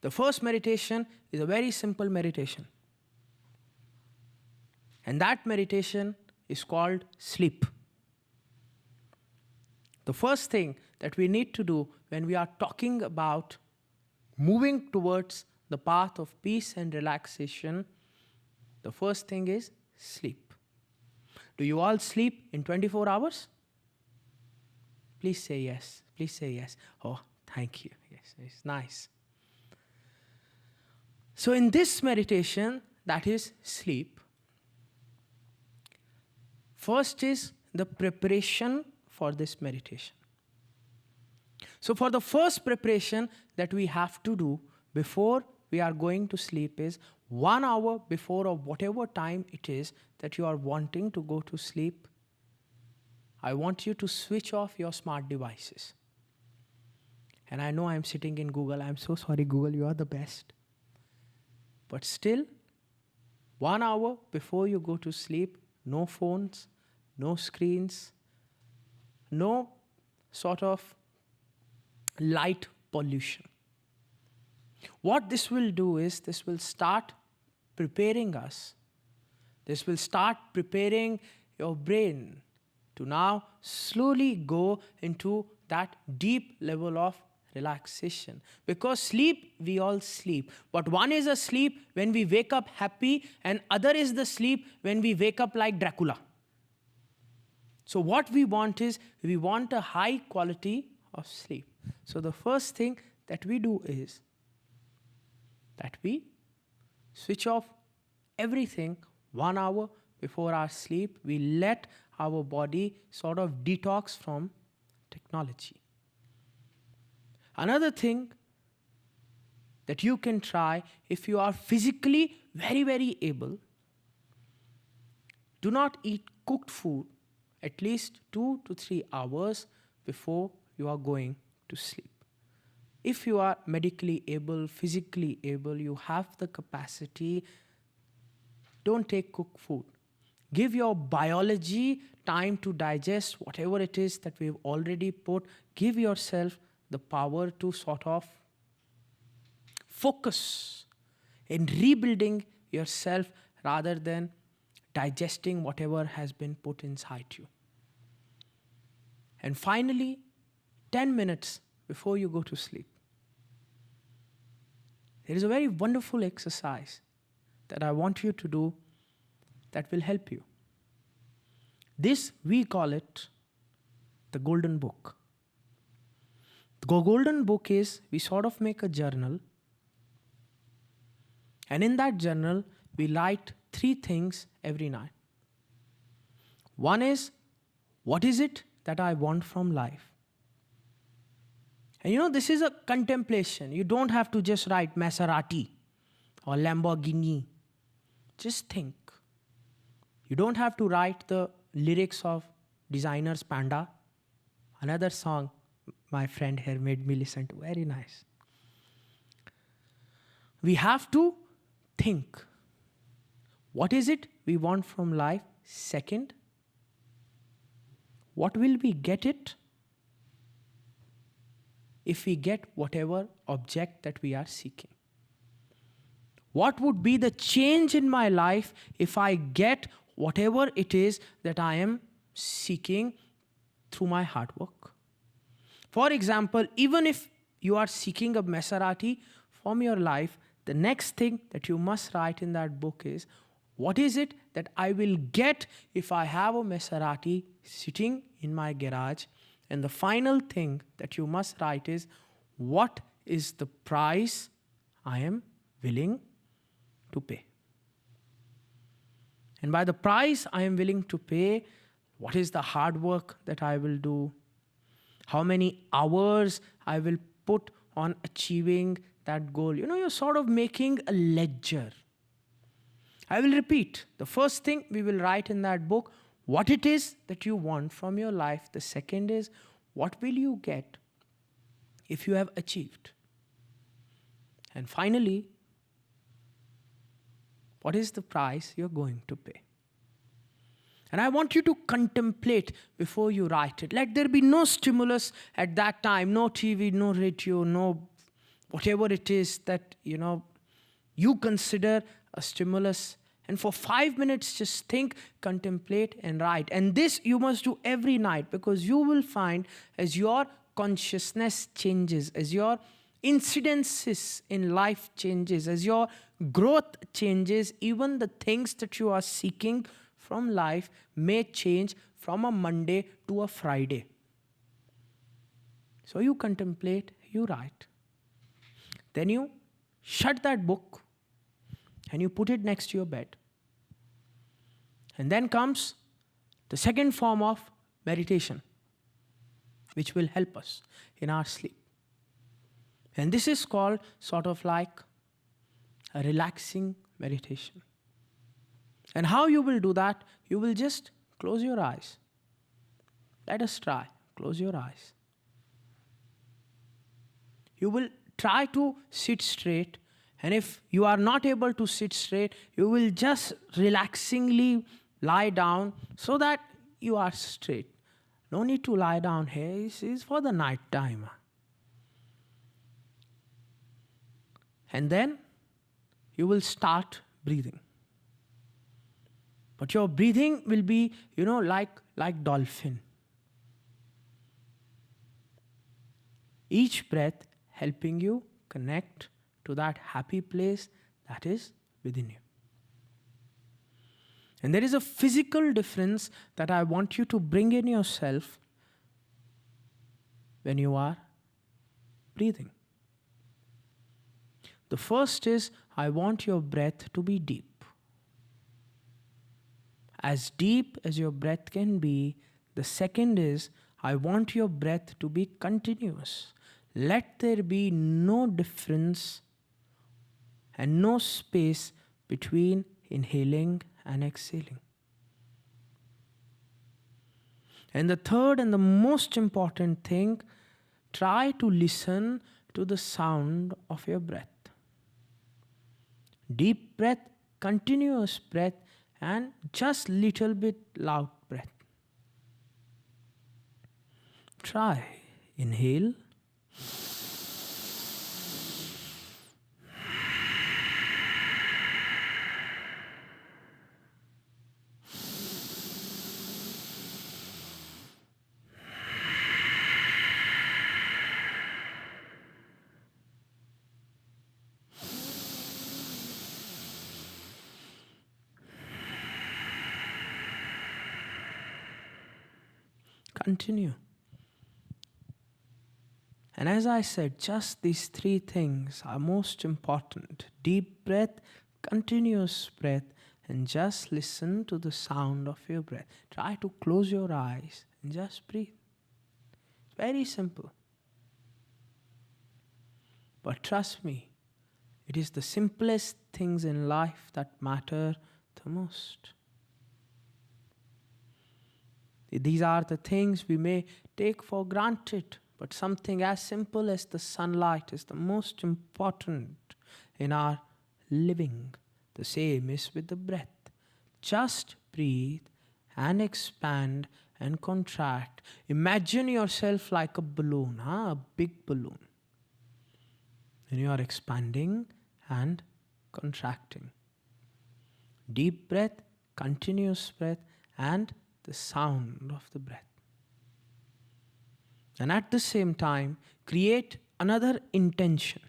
The first meditation is a very simple meditation. And that meditation is called sleep. The first thing that we need to do when we are talking about moving towards the path of peace and relaxation, the first thing is sleep. Do you all sleep in 24 hours? Please say yes. Please say yes. Oh, thank you. Yes, it's nice. So in this meditation, that is sleep, first is the preparation for this meditation. So for the first preparation that we have to do before we are going to sleep is 1 hour before or whatever time it is that you are wanting to go to sleep, I want you to switch off your smart devices. And I know I'm sitting in Google. I'm so sorry, Google, you are the best. But still, 1 hour before you go to sleep, no phones, no screens, no sort of light pollution. What this will do is this will start preparing us. This will start preparing your brain to now slowly go into that deep level of relaxation. Because sleep, we all sleep. But one is a sleep when we wake up happy, and other is the sleep when we wake up like Dracula. So what we want is, we want a high quality of sleep. So the first thing that we do is that we switch off everything 1 hour before our sleep. We let our body sort of detox from technology. Another thing that you can try, if you are physically very, very able, do not eat cooked food at least 2 to 3 hours before you are going to sleep. If you are medically able, physically able, you have the capacity, don't take cooked food. Give your biology time to digest whatever it is that we've already put. Give yourself the power to sort of focus in rebuilding yourself rather than digesting whatever has been put inside you. And finally, 10 minutes before you go to sleep, there is a very wonderful exercise that I want you to do that will help you. This, we call it the golden book. The golden book is, we sort of make a journal, and in that journal, we write 3 things every night. One is, what is it that I want from life? And this is a contemplation. You don't have to just write Maserati or Lamborghini. Just think. You don't have to write the lyrics of Designer's Panda. Another song my friend here made me listen to. Very nice. We have to think. What is it we want from life? Second, what will we get it if we get whatever object that we are seeking? What would be the change in my life if I get whatever it is that I am seeking through my hard work? For example, even if you are seeking a Maserati from your life, the next thing that you must write in that book is, what is it that I will get if I have a Maserati sitting in my garage? And the final thing that you must write is, what is the price I am willing to pay? And by the price I am willing to pay, what is the hard work that I will do? How many hours I will put on achieving that goal? You're sort of making a ledger. I will repeat. The first thing we will write in that book, what it is that you want from your life. The second is, what will you get if you have achieved? And finally, what is the price you're going to pay? And I want you to contemplate before you write it. Let there be no stimulus at that time, no TV, no radio, no whatever it is that, you consider a stimulus. And for 5 minutes, just think, contemplate, and write. And this you must do every night, because you will find as your consciousness changes, as your incidences in life changes, as your growth changes, even the things that you are seeking from life may change from a Monday to a Friday. So you contemplate, you write. Then you shut that book and you put it next to your bed. And then comes the second form of meditation, which will help us in our sleep. And this is called sort of like a relaxing meditation. And how you will do that? You will just close your eyes. Let us try. Close your eyes. You will try to sit straight. And if you are not able to sit straight, you will just relaxingly lie down so that you are straight. No need to lie down here. This is for the night time. And then you will start breathing. But your breathing will be, like dolphin. Each breath helping you connect to that happy place that is within you. And there is a physical difference that I want you to bring in yourself when you are breathing. The first is, I want your breath to be deep. As deep as your breath can be. The second is, I want your breath to be continuous. Let there be no difference and no space between inhaling and exhaling. And the third and the most important thing, try to listen to the sound of your breath. Deep breath, continuous breath, and just little bit loud breath. Try. Inhale. Continue. And as I said, just these three things are most important. Deep breath, continuous breath, and just listen to the sound of your breath. Try to close your eyes and just breathe. It's very simple. But trust me, it is the simplest things in life that matter the most. These are the things we may take for granted, but something as simple as the sunlight is the most important in our living. The same is with the breath. Just breathe and expand and contract. Imagine yourself like a balloon, a big balloon. And you are expanding and contracting. Deep breath, continuous breath, and the sound of the breath. And at the same time, create another intention.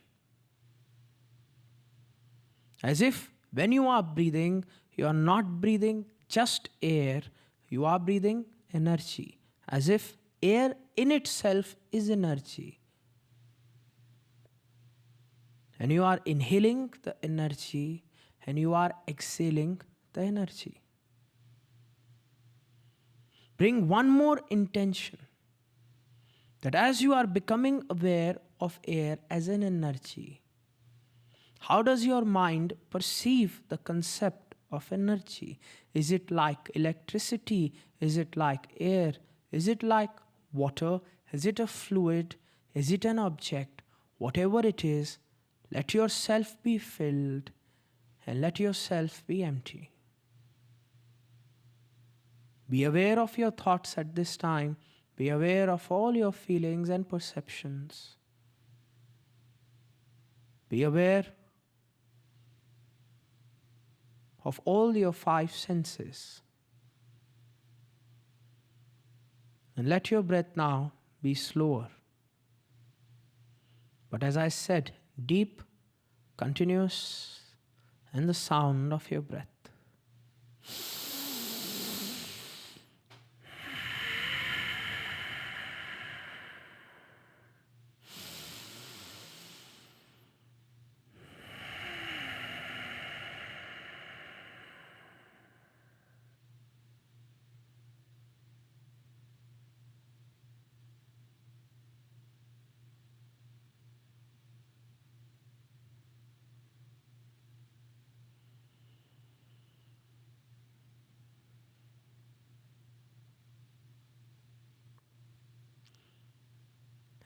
As if when you are breathing, you are not breathing just air, you are breathing energy. As if air in itself is energy. And you are inhaling the energy and you are exhaling the energy. Bring one more intention. That as you are becoming aware of air as an energy, how does your mind perceive the concept of energy? Is it like electricity? Is it like air? Is it like water? Is it a fluid? Is it an object? Whatever it is, let yourself be filled and let yourself be empty. Be aware of your thoughts at this time. Be aware of all your feelings and perceptions. Be aware of all your 5 senses. And let your breath now be slower. But as I said, deep, continuous, and the sound of your breath.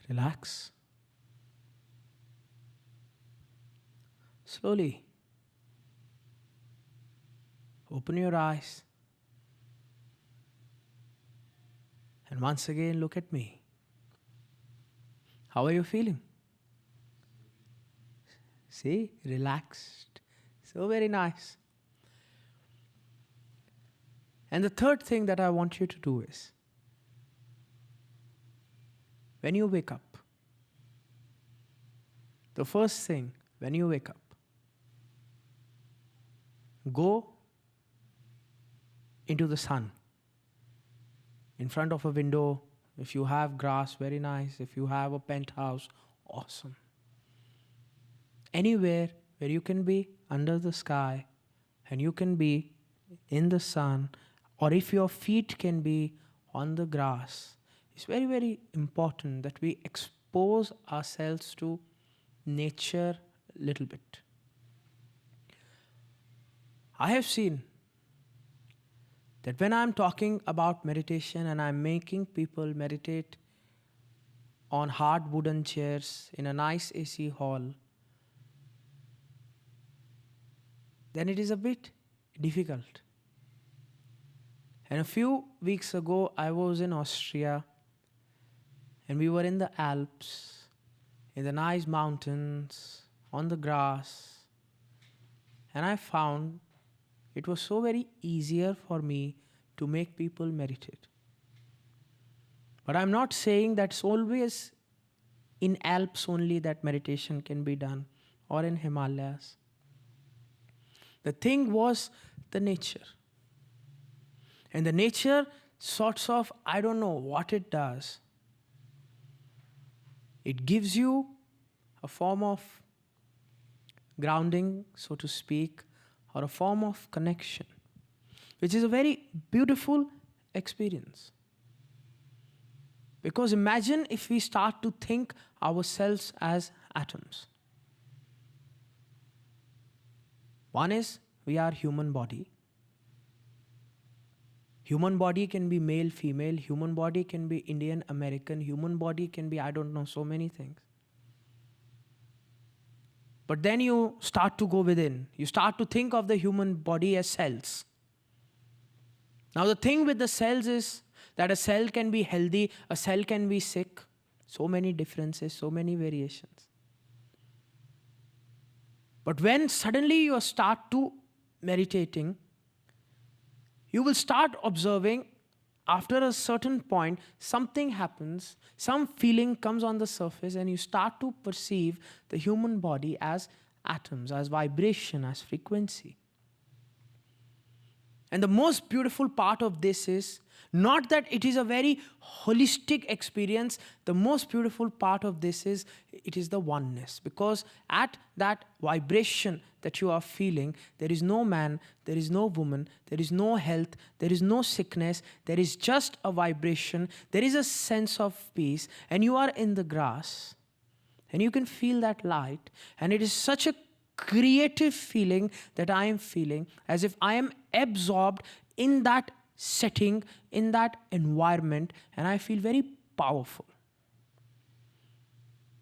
Relax. Slowly. Open your eyes. And once again, look at me. How are you feeling? See, relaxed. So very nice. And the third thing that I want you to do is, when you wake up, the first thing when you wake up, go into the sun. In front of a window, if you have grass, very nice. If you have a penthouse, awesome. Anywhere where you can be under the sky and you can be in the sun, or if your feet can be on the grass, it's very, very important that we expose ourselves to nature a little bit. I have seen that when I'm talking about meditation and I'm making people meditate on hard wooden chairs in a nice AC hall, then it is a bit difficult. And a few weeks ago, I was in Austria and we were in the Alps, in the nice mountains, on the grass. And I found it was so very easier for me to make people meditate. But I'm not saying that's always in Alps only that meditation can be done, or in Himalayas. The thing was the nature. And the nature sorts of, I don't know what it does. It gives you a form of grounding, so to speak, or a form of connection, which is a very beautiful experience. Because imagine if we start to think ourselves as atoms. One is, we are human body. Human body can be male, female. Human body can be Indian, American. Human body can be, I don't know, so many things. But then you start to go within. You start to think of the human body as cells. Now the thing with the cells is that a cell can be healthy, a cell can be sick. So many differences, so many variations. But when suddenly you start to meditating, you will start observing, after a certain point, something happens, some feeling comes on the surface, and you start to perceive the human body as atoms, as vibration, as frequency. And the most beautiful part of this is not that it is a very holistic experience. The most beautiful part of this is it is the oneness. Because at that vibration that you are feeling, there is no man, there is no woman, there is no health, there is no sickness, there is just a vibration, there is a sense of peace, and you are in the grass, and you can feel that light, and it is such a creative feeling that I am feeling, as if I am absorbed in that setting, in that environment, and I feel very powerful.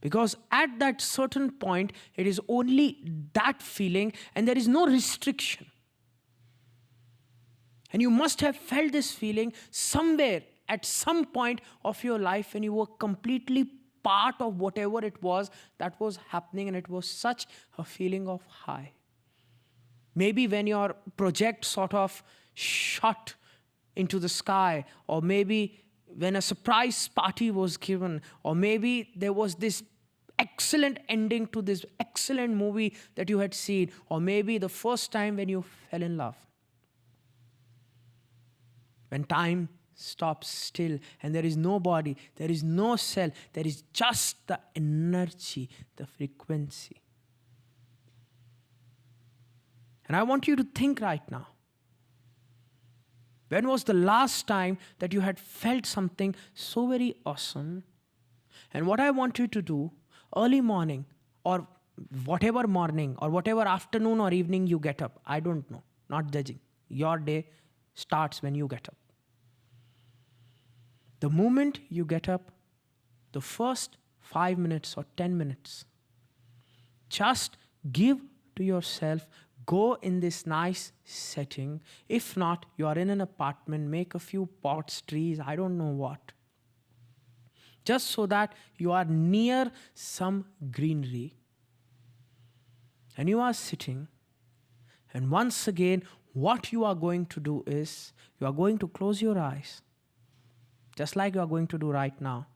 Because at that certain point, it is only that feeling and there is no restriction. And you must have felt this feeling somewhere at some point of your life when you were completely part of whatever it was that was happening, and it was such a feeling of high. Maybe when your project sort of shot into the sky, or maybe when a surprise party was given, or maybe there was this excellent ending to this excellent movie that you had seen, or maybe the first time when you fell in love. When time stops still and there is no body, there is no cell, there is just the energy, the frequency. And I want you to think right now. When was the last time that you had felt something so very awesome? And what I want you to do, early morning or whatever morning or whatever afternoon or evening you get up, I don't know, not judging. Your day starts when you get up. The moment you get up, the first 5 minutes or 10 minutes, just give to yourself, go in this nice setting. If not, you are in an apartment, make a few pots, trees, I don't know what. Just so that you are near some greenery. And you are sitting. And once again, what you are going to do is, you are going to close your eyes. Just like you are going to do right now.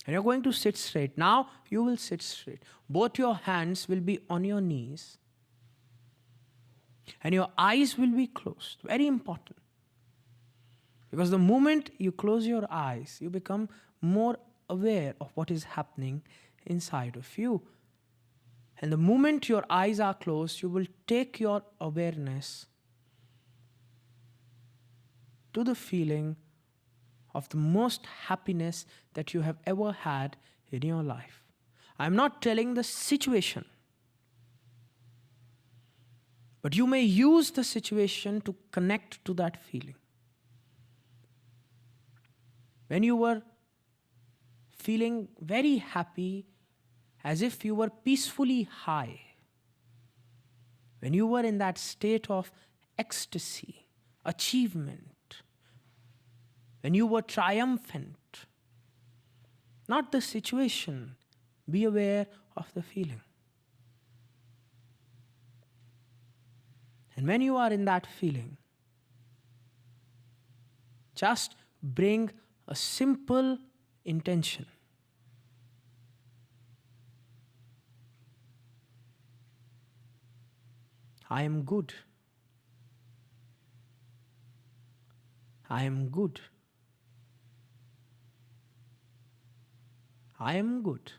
And you're going to sit straight. Now you will sit straight. Both your hands will be on your knees. And your eyes will be closed. Very important. Because the moment you close your eyes, you become more aware of what is happening inside of you. And the moment your eyes are closed, you will take your awareness to the feeling of the most happiness that you have ever had in your life. I'm not telling the situation, but you may use the situation to connect to that feeling. When you were feeling very happy, as if you were peacefully high, when you were in that state of ecstasy, achievement, when you were triumphant, not the situation, be aware of the feeling. And when you are in that feeling, just bring a simple intention. I am good. I am good. I am good.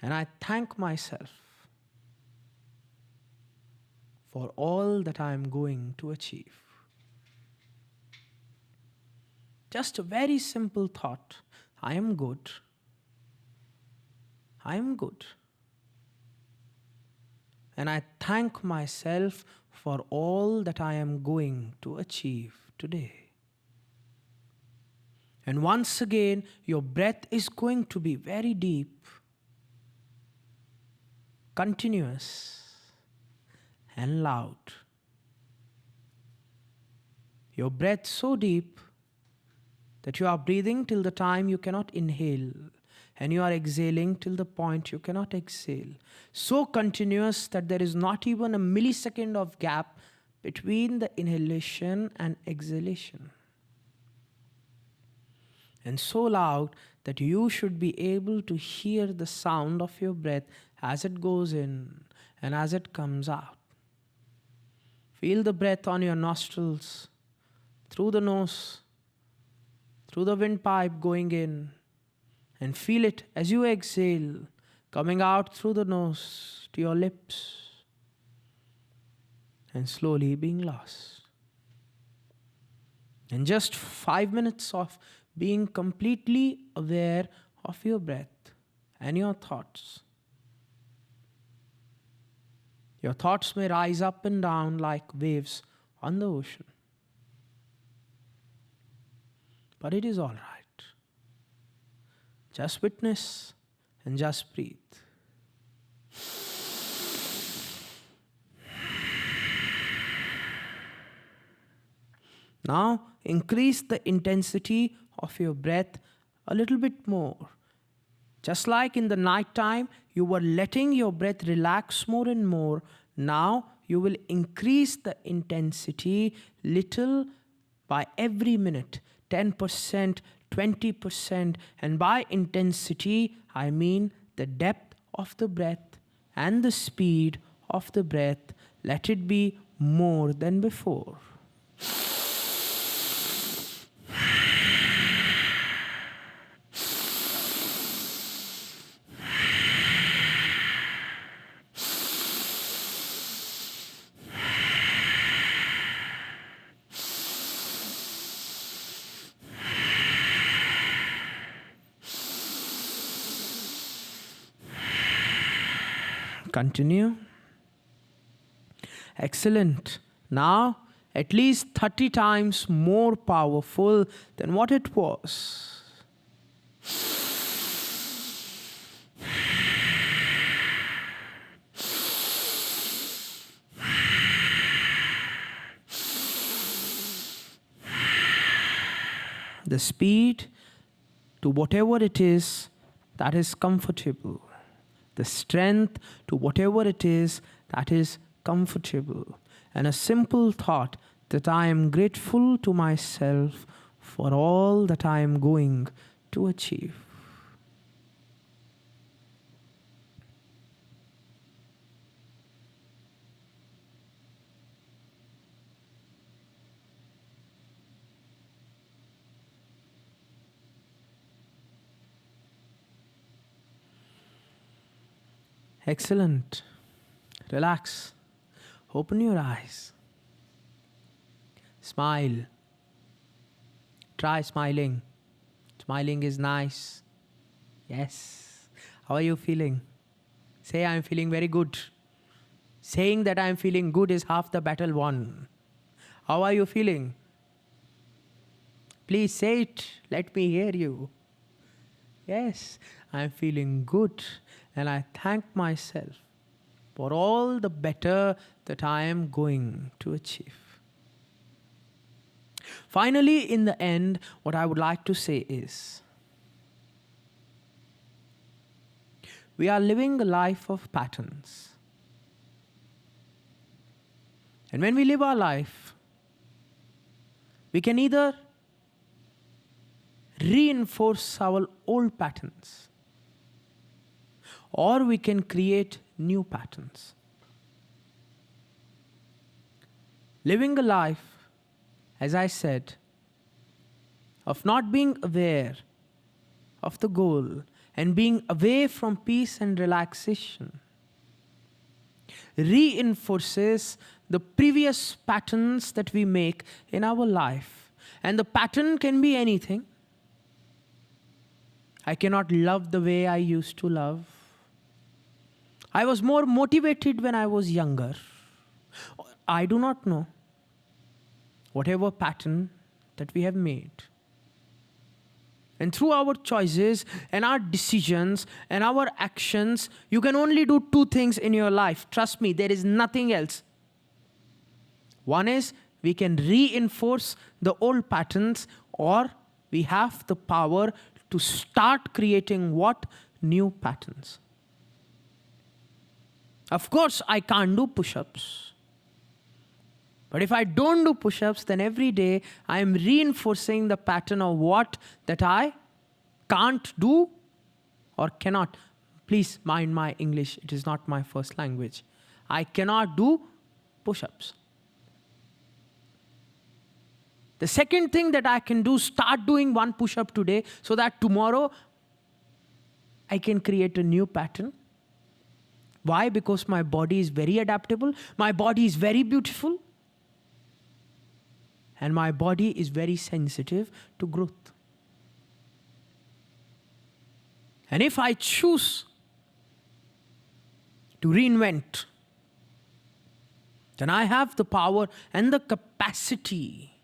And I thank myself for all that I am going to achieve. Just a very simple thought. I am good. I am good. And I thank myself for all that I am going to achieve today. And once again, your breath is going to be very deep, continuous, and loud. Your breath so deep that you are breathing till the time you cannot inhale, and you are exhaling till the point you cannot exhale. So continuous that there is not even a millisecond of gap between the inhalation and exhalation. And so loud that you should be able to hear the sound of your breath as it goes in and as it comes out. Feel the breath on your nostrils, through the nose, through the windpipe going in, and feel it as you exhale, coming out through the nose to your lips, and slowly being lost. And just 5 minutes of being completely aware of your breath and your thoughts. Your thoughts may rise up and down like waves on the ocean. But it is all right. Just witness and just breathe. Now increase the intensity of your breath a little bit more. Just like in the night time, you were letting your breath relax more and more. Now you will increase the intensity little by every minute, 10%, 20%, and by intensity, I mean the depth of the breath and the speed of the breath. Let it be more than before. Continue. Excellent. Now, at least 30 times more powerful than what it was. The speed to whatever it is that is comfortable. The strength to whatever it is that is comfortable. And a simple thought that I am grateful to myself for all that I am going to achieve. Excellent. Relax. Open your eyes. Smile. Try smiling. It's Smiling is nice. Yes. How are you feeling? Say, I'm feeling very good. Saying that I'm feeling good is half the battle won. How are you feeling? Please say it. Let me hear you. Yes, I'm feeling good, and I thank myself for all the better that I am going to achieve. Finally, in the end, what I would like to say is, we are living a life of patterns. And when we live our life, we can either reinforce our old patterns, or we can create new patterns. Living a life, as I said, of not being aware of the goal and being away from peace and relaxation reinforces the previous patterns that we make in our life. And the pattern can be anything. I cannot love the way I used to love. I was more motivated when I was younger. I do not know. Whatever pattern that we have made. And through our choices and our decisions and our actions, you can only do two things in your life. Trust me, there is nothing else. One is we can reinforce the old patterns, or we have the power to start creating what? New patterns. Of course, I can't do push-ups. But if I don't do push-ups, then every day I am reinforcing the pattern of what that I can't do or cannot. Please mind my English. It is not my first language. I cannot do push-ups. The second thing that I can do, start doing one push-up today so that tomorrow I can create a new pattern. Why? Because my body is very adaptable. My body is very beautiful. And my body is very sensitive to growth. And if I choose to reinvent, then I have the power and the capacity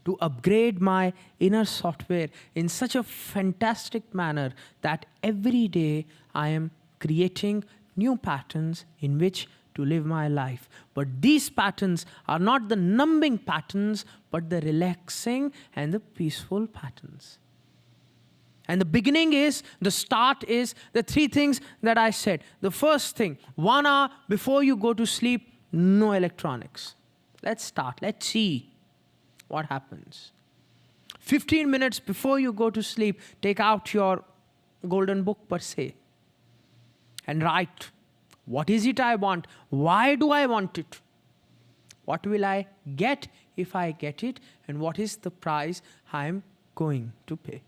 to upgrade my inner software in such a fantastic manner that every day I am creating new patterns in which to live my life. But these patterns are not the numbing patterns, but the relaxing and the peaceful patterns. And the beginning is, the start is the three things that I said. The first thing, 1 hour before you go to sleep, no electronics. Let's start. Let's see what happens. 15 minutes before you go to sleep, take out your golden book per se and write, what is it I want? Why do I want it? What will I get if I get it? And what is the price I'm going to pay?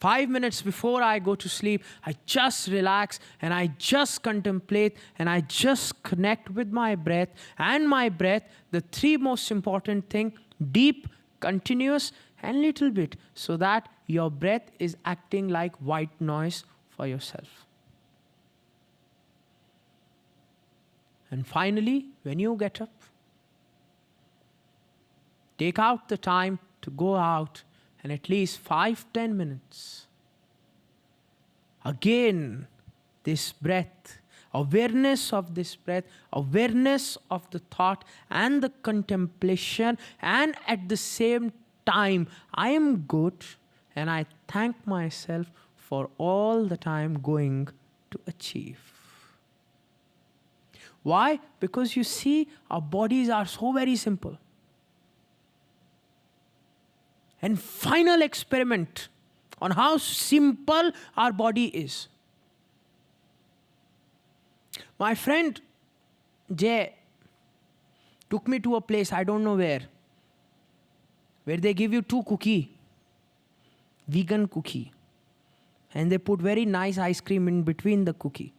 5 minutes before I go to sleep, I just relax and I just contemplate and I just connect with my breath. And my breath, the three most important things, deep, continuous, and little bit, so that your breath is acting like white noise for yourself. And finally, when you get up, take out the time to go out and at least 5-10 minutes. Again, this breath, awareness of this breath, awareness of the thought and the contemplation, and at the same time, I am good and I thank myself for all that I am going to achieve. Why? Because you see, our bodies are so very simple. And final experiment on how simple our body is. My friend Jay took me to a place, I don't know where they give you 2 cookies, vegan cookie, and they put very nice ice cream in between the cookie.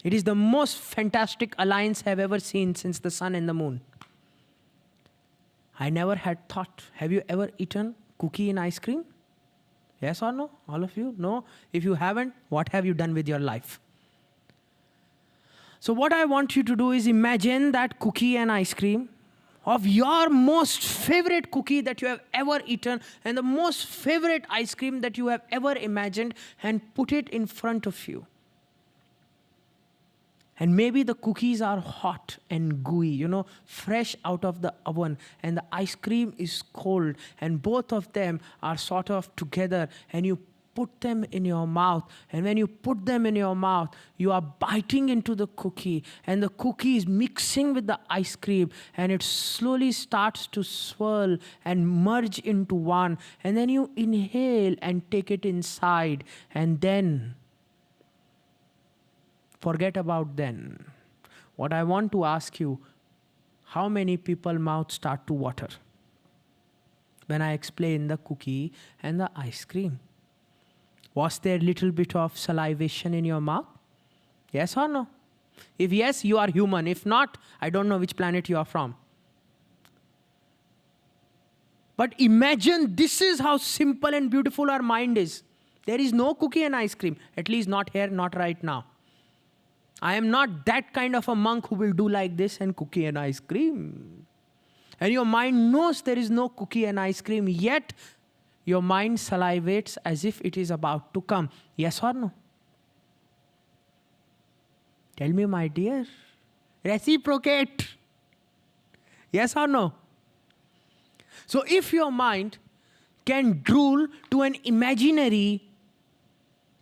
It is the most fantastic alliance I've ever seen since the sun and the moon. I never had thought, have you ever eaten cookie in ice cream? Yes or no? All of you? No? If you haven't, what have you done with your life? So what I want you to do is imagine that cookie and ice cream of your most favorite cookie that you have ever eaten and the most favorite ice cream that you have ever imagined, and put it in front of you. And maybe the cookies are hot and gooey, fresh out of the oven, and the ice cream is cold, and both of them are sort of together, and you put them in your mouth. And when you put them in your mouth, you are biting into the cookie, and the cookie is mixing with the ice cream, and it slowly starts to swirl and merge into one. And then you inhale and take it inside, and then forget about then. What I want to ask you, how many people's mouths start to water when I explain the cookie and the ice cream? Was there a little bit of salivation in your mouth? Yes or no? If yes, you are human. If not, I don't know which planet you are from. But imagine this is how simple and beautiful our mind is. There is no cookie and ice cream, at least not here, not right now. I am not that kind of a monk who will do like this and cookie and ice cream. And your mind knows there is no cookie and ice cream, yet your mind salivates as if it is about to come. Yes or no? Tell me, my dear. Reciprocate. Yes or no? So if your mind can drool to an imaginary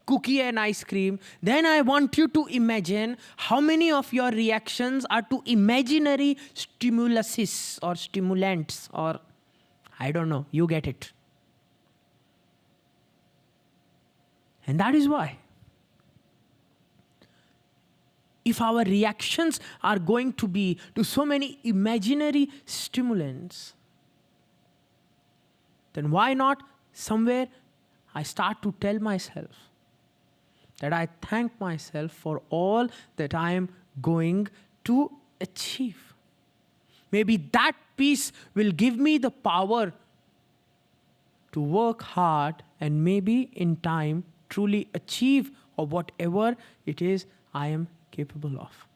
cookie and ice cream, then I want you to imagine how many of your reactions are to imaginary stimuluses or stimulants, or I don't know, you get it. And that is why, if our reactions are going to be to so many imaginary stimulants, then why not somewhere I start to tell myself that I thank myself for all that I am going to achieve. Maybe that piece will give me the power to work hard and maybe in time truly achieve or whatever it is I am capable of.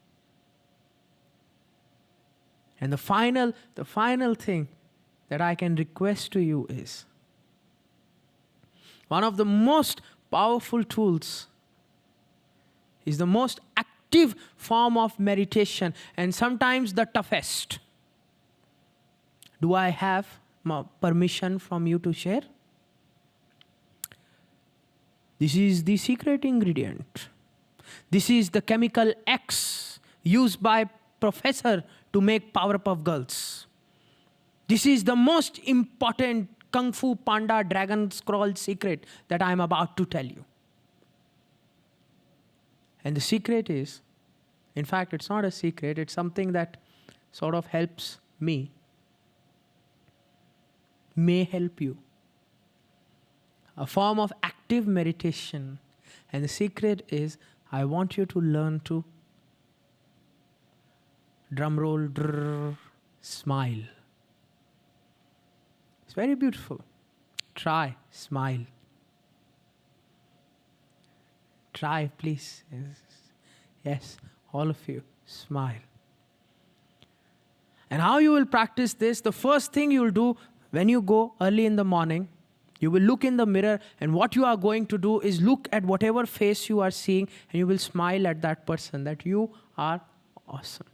And the final thing that I can request to you is, one of the most powerful tools is the most active form of meditation, and sometimes the toughest. Do I have permission from you to share? This is the secret ingredient. This is the chemical X used by professor to make Powerpuff Girls. This is the most important Kung Fu Panda Dragon Scroll secret that I am about to tell you. And the secret is, in fact, it's not a secret, it's something that sort of helps me, may help you. A form of active meditation. And the secret is, I want you to learn to drumroll, drrr, smile. It's very beautiful. Try, smile. Try, please. Yes, all of you, smile. And how you will practice this, the first thing you will do when you go early in the morning, you will look in the mirror, and what you are going to do is look at whatever face you are seeing, and you will smile at that person that you are awesome.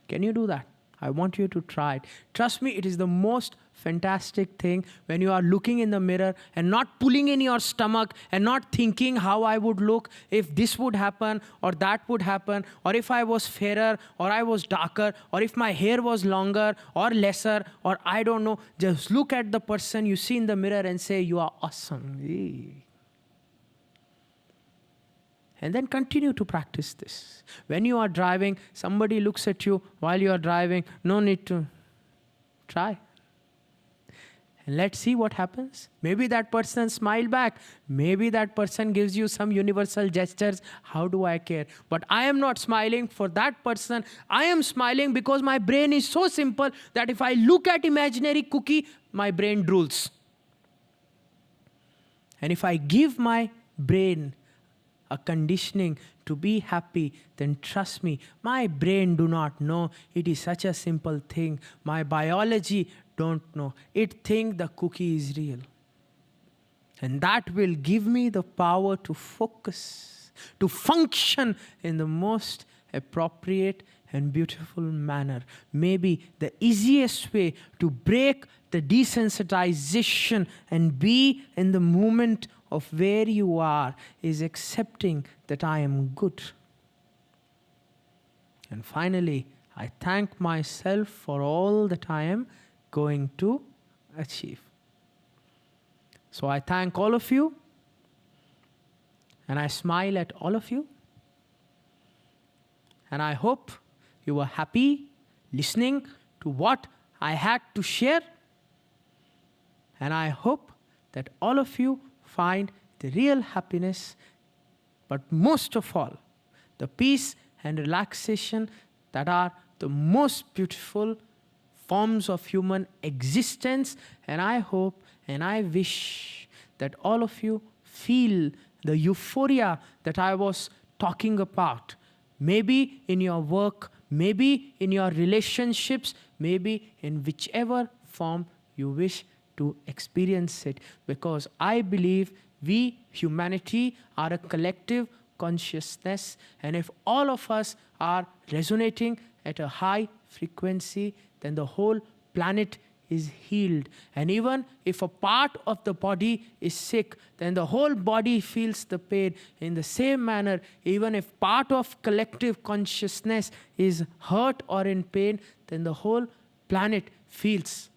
Can you do that? I want you to try it. Trust me, it is the most fantastic thing when you are looking in the mirror and not pulling in your stomach and not thinking how I would look if this would happen or that would happen, or if I was fairer or I was darker, or if my hair was longer or lesser, or I don't know. Just look at the person you see in the mirror and say, you are awesome. And then continue to practice this. When you are driving, somebody looks at you while you are driving, no need to try. And let's see what happens. Maybe that person smile back. Maybe that person gives you some universal gestures. How do I care? But I am not smiling for that person. I am smiling because my brain is so simple that if I look at imaginary cookie, my brain drools. And if I give my brain a conditioning to be happy, then trust me, my brain do not know. It is such a simple thing. My biology don't know. It think the cookie is real. And that will give me the power to focus, to function in the most appropriate and beautiful manner. Maybe the easiest way to break the desensitization and be in the moment of where you are is accepting that I am good. And finally, I thank myself for all that I am going to achieve. So I thank all of you, and I smile at all of you. And I hope you were happy listening to what I had to share. And I hope that all of you find the real happiness, but most of all, the peace and relaxation that are the most beautiful forms of human existence. And I hope and I wish that all of you feel the euphoria that I was talking about. Maybe in your work, maybe in your relationships, maybe in whichever form you wish to experience it. Because I believe we, humanity, are a collective consciousness. And if all of us are resonating at a high frequency, then the whole planet is healed. And even if a part of the body is sick, then the whole body feels the pain. In the same manner, even if part of collective consciousness is hurt or in pain, then the whole planet feels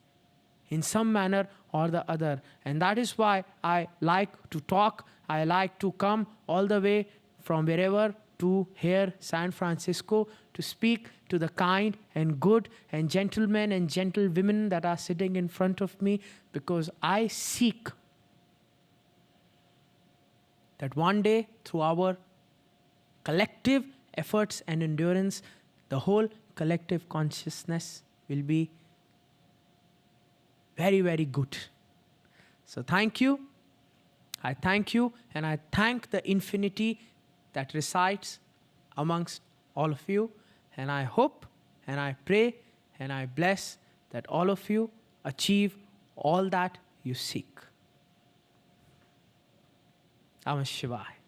in some manner or the other. And that is why I like to talk. I like to come all the way from wherever to here, San Francisco, to speak to the kind and good and gentlemen and gentlewomen that are sitting in front of me, because I seek that one day, through our collective efforts and endurance, the whole collective consciousness will be very, very good. So thank you. I thank you, and I thank the infinity that resides amongst all of you. And I hope and I pray and I bless that all of you achieve all that you seek. Namah Shivaya.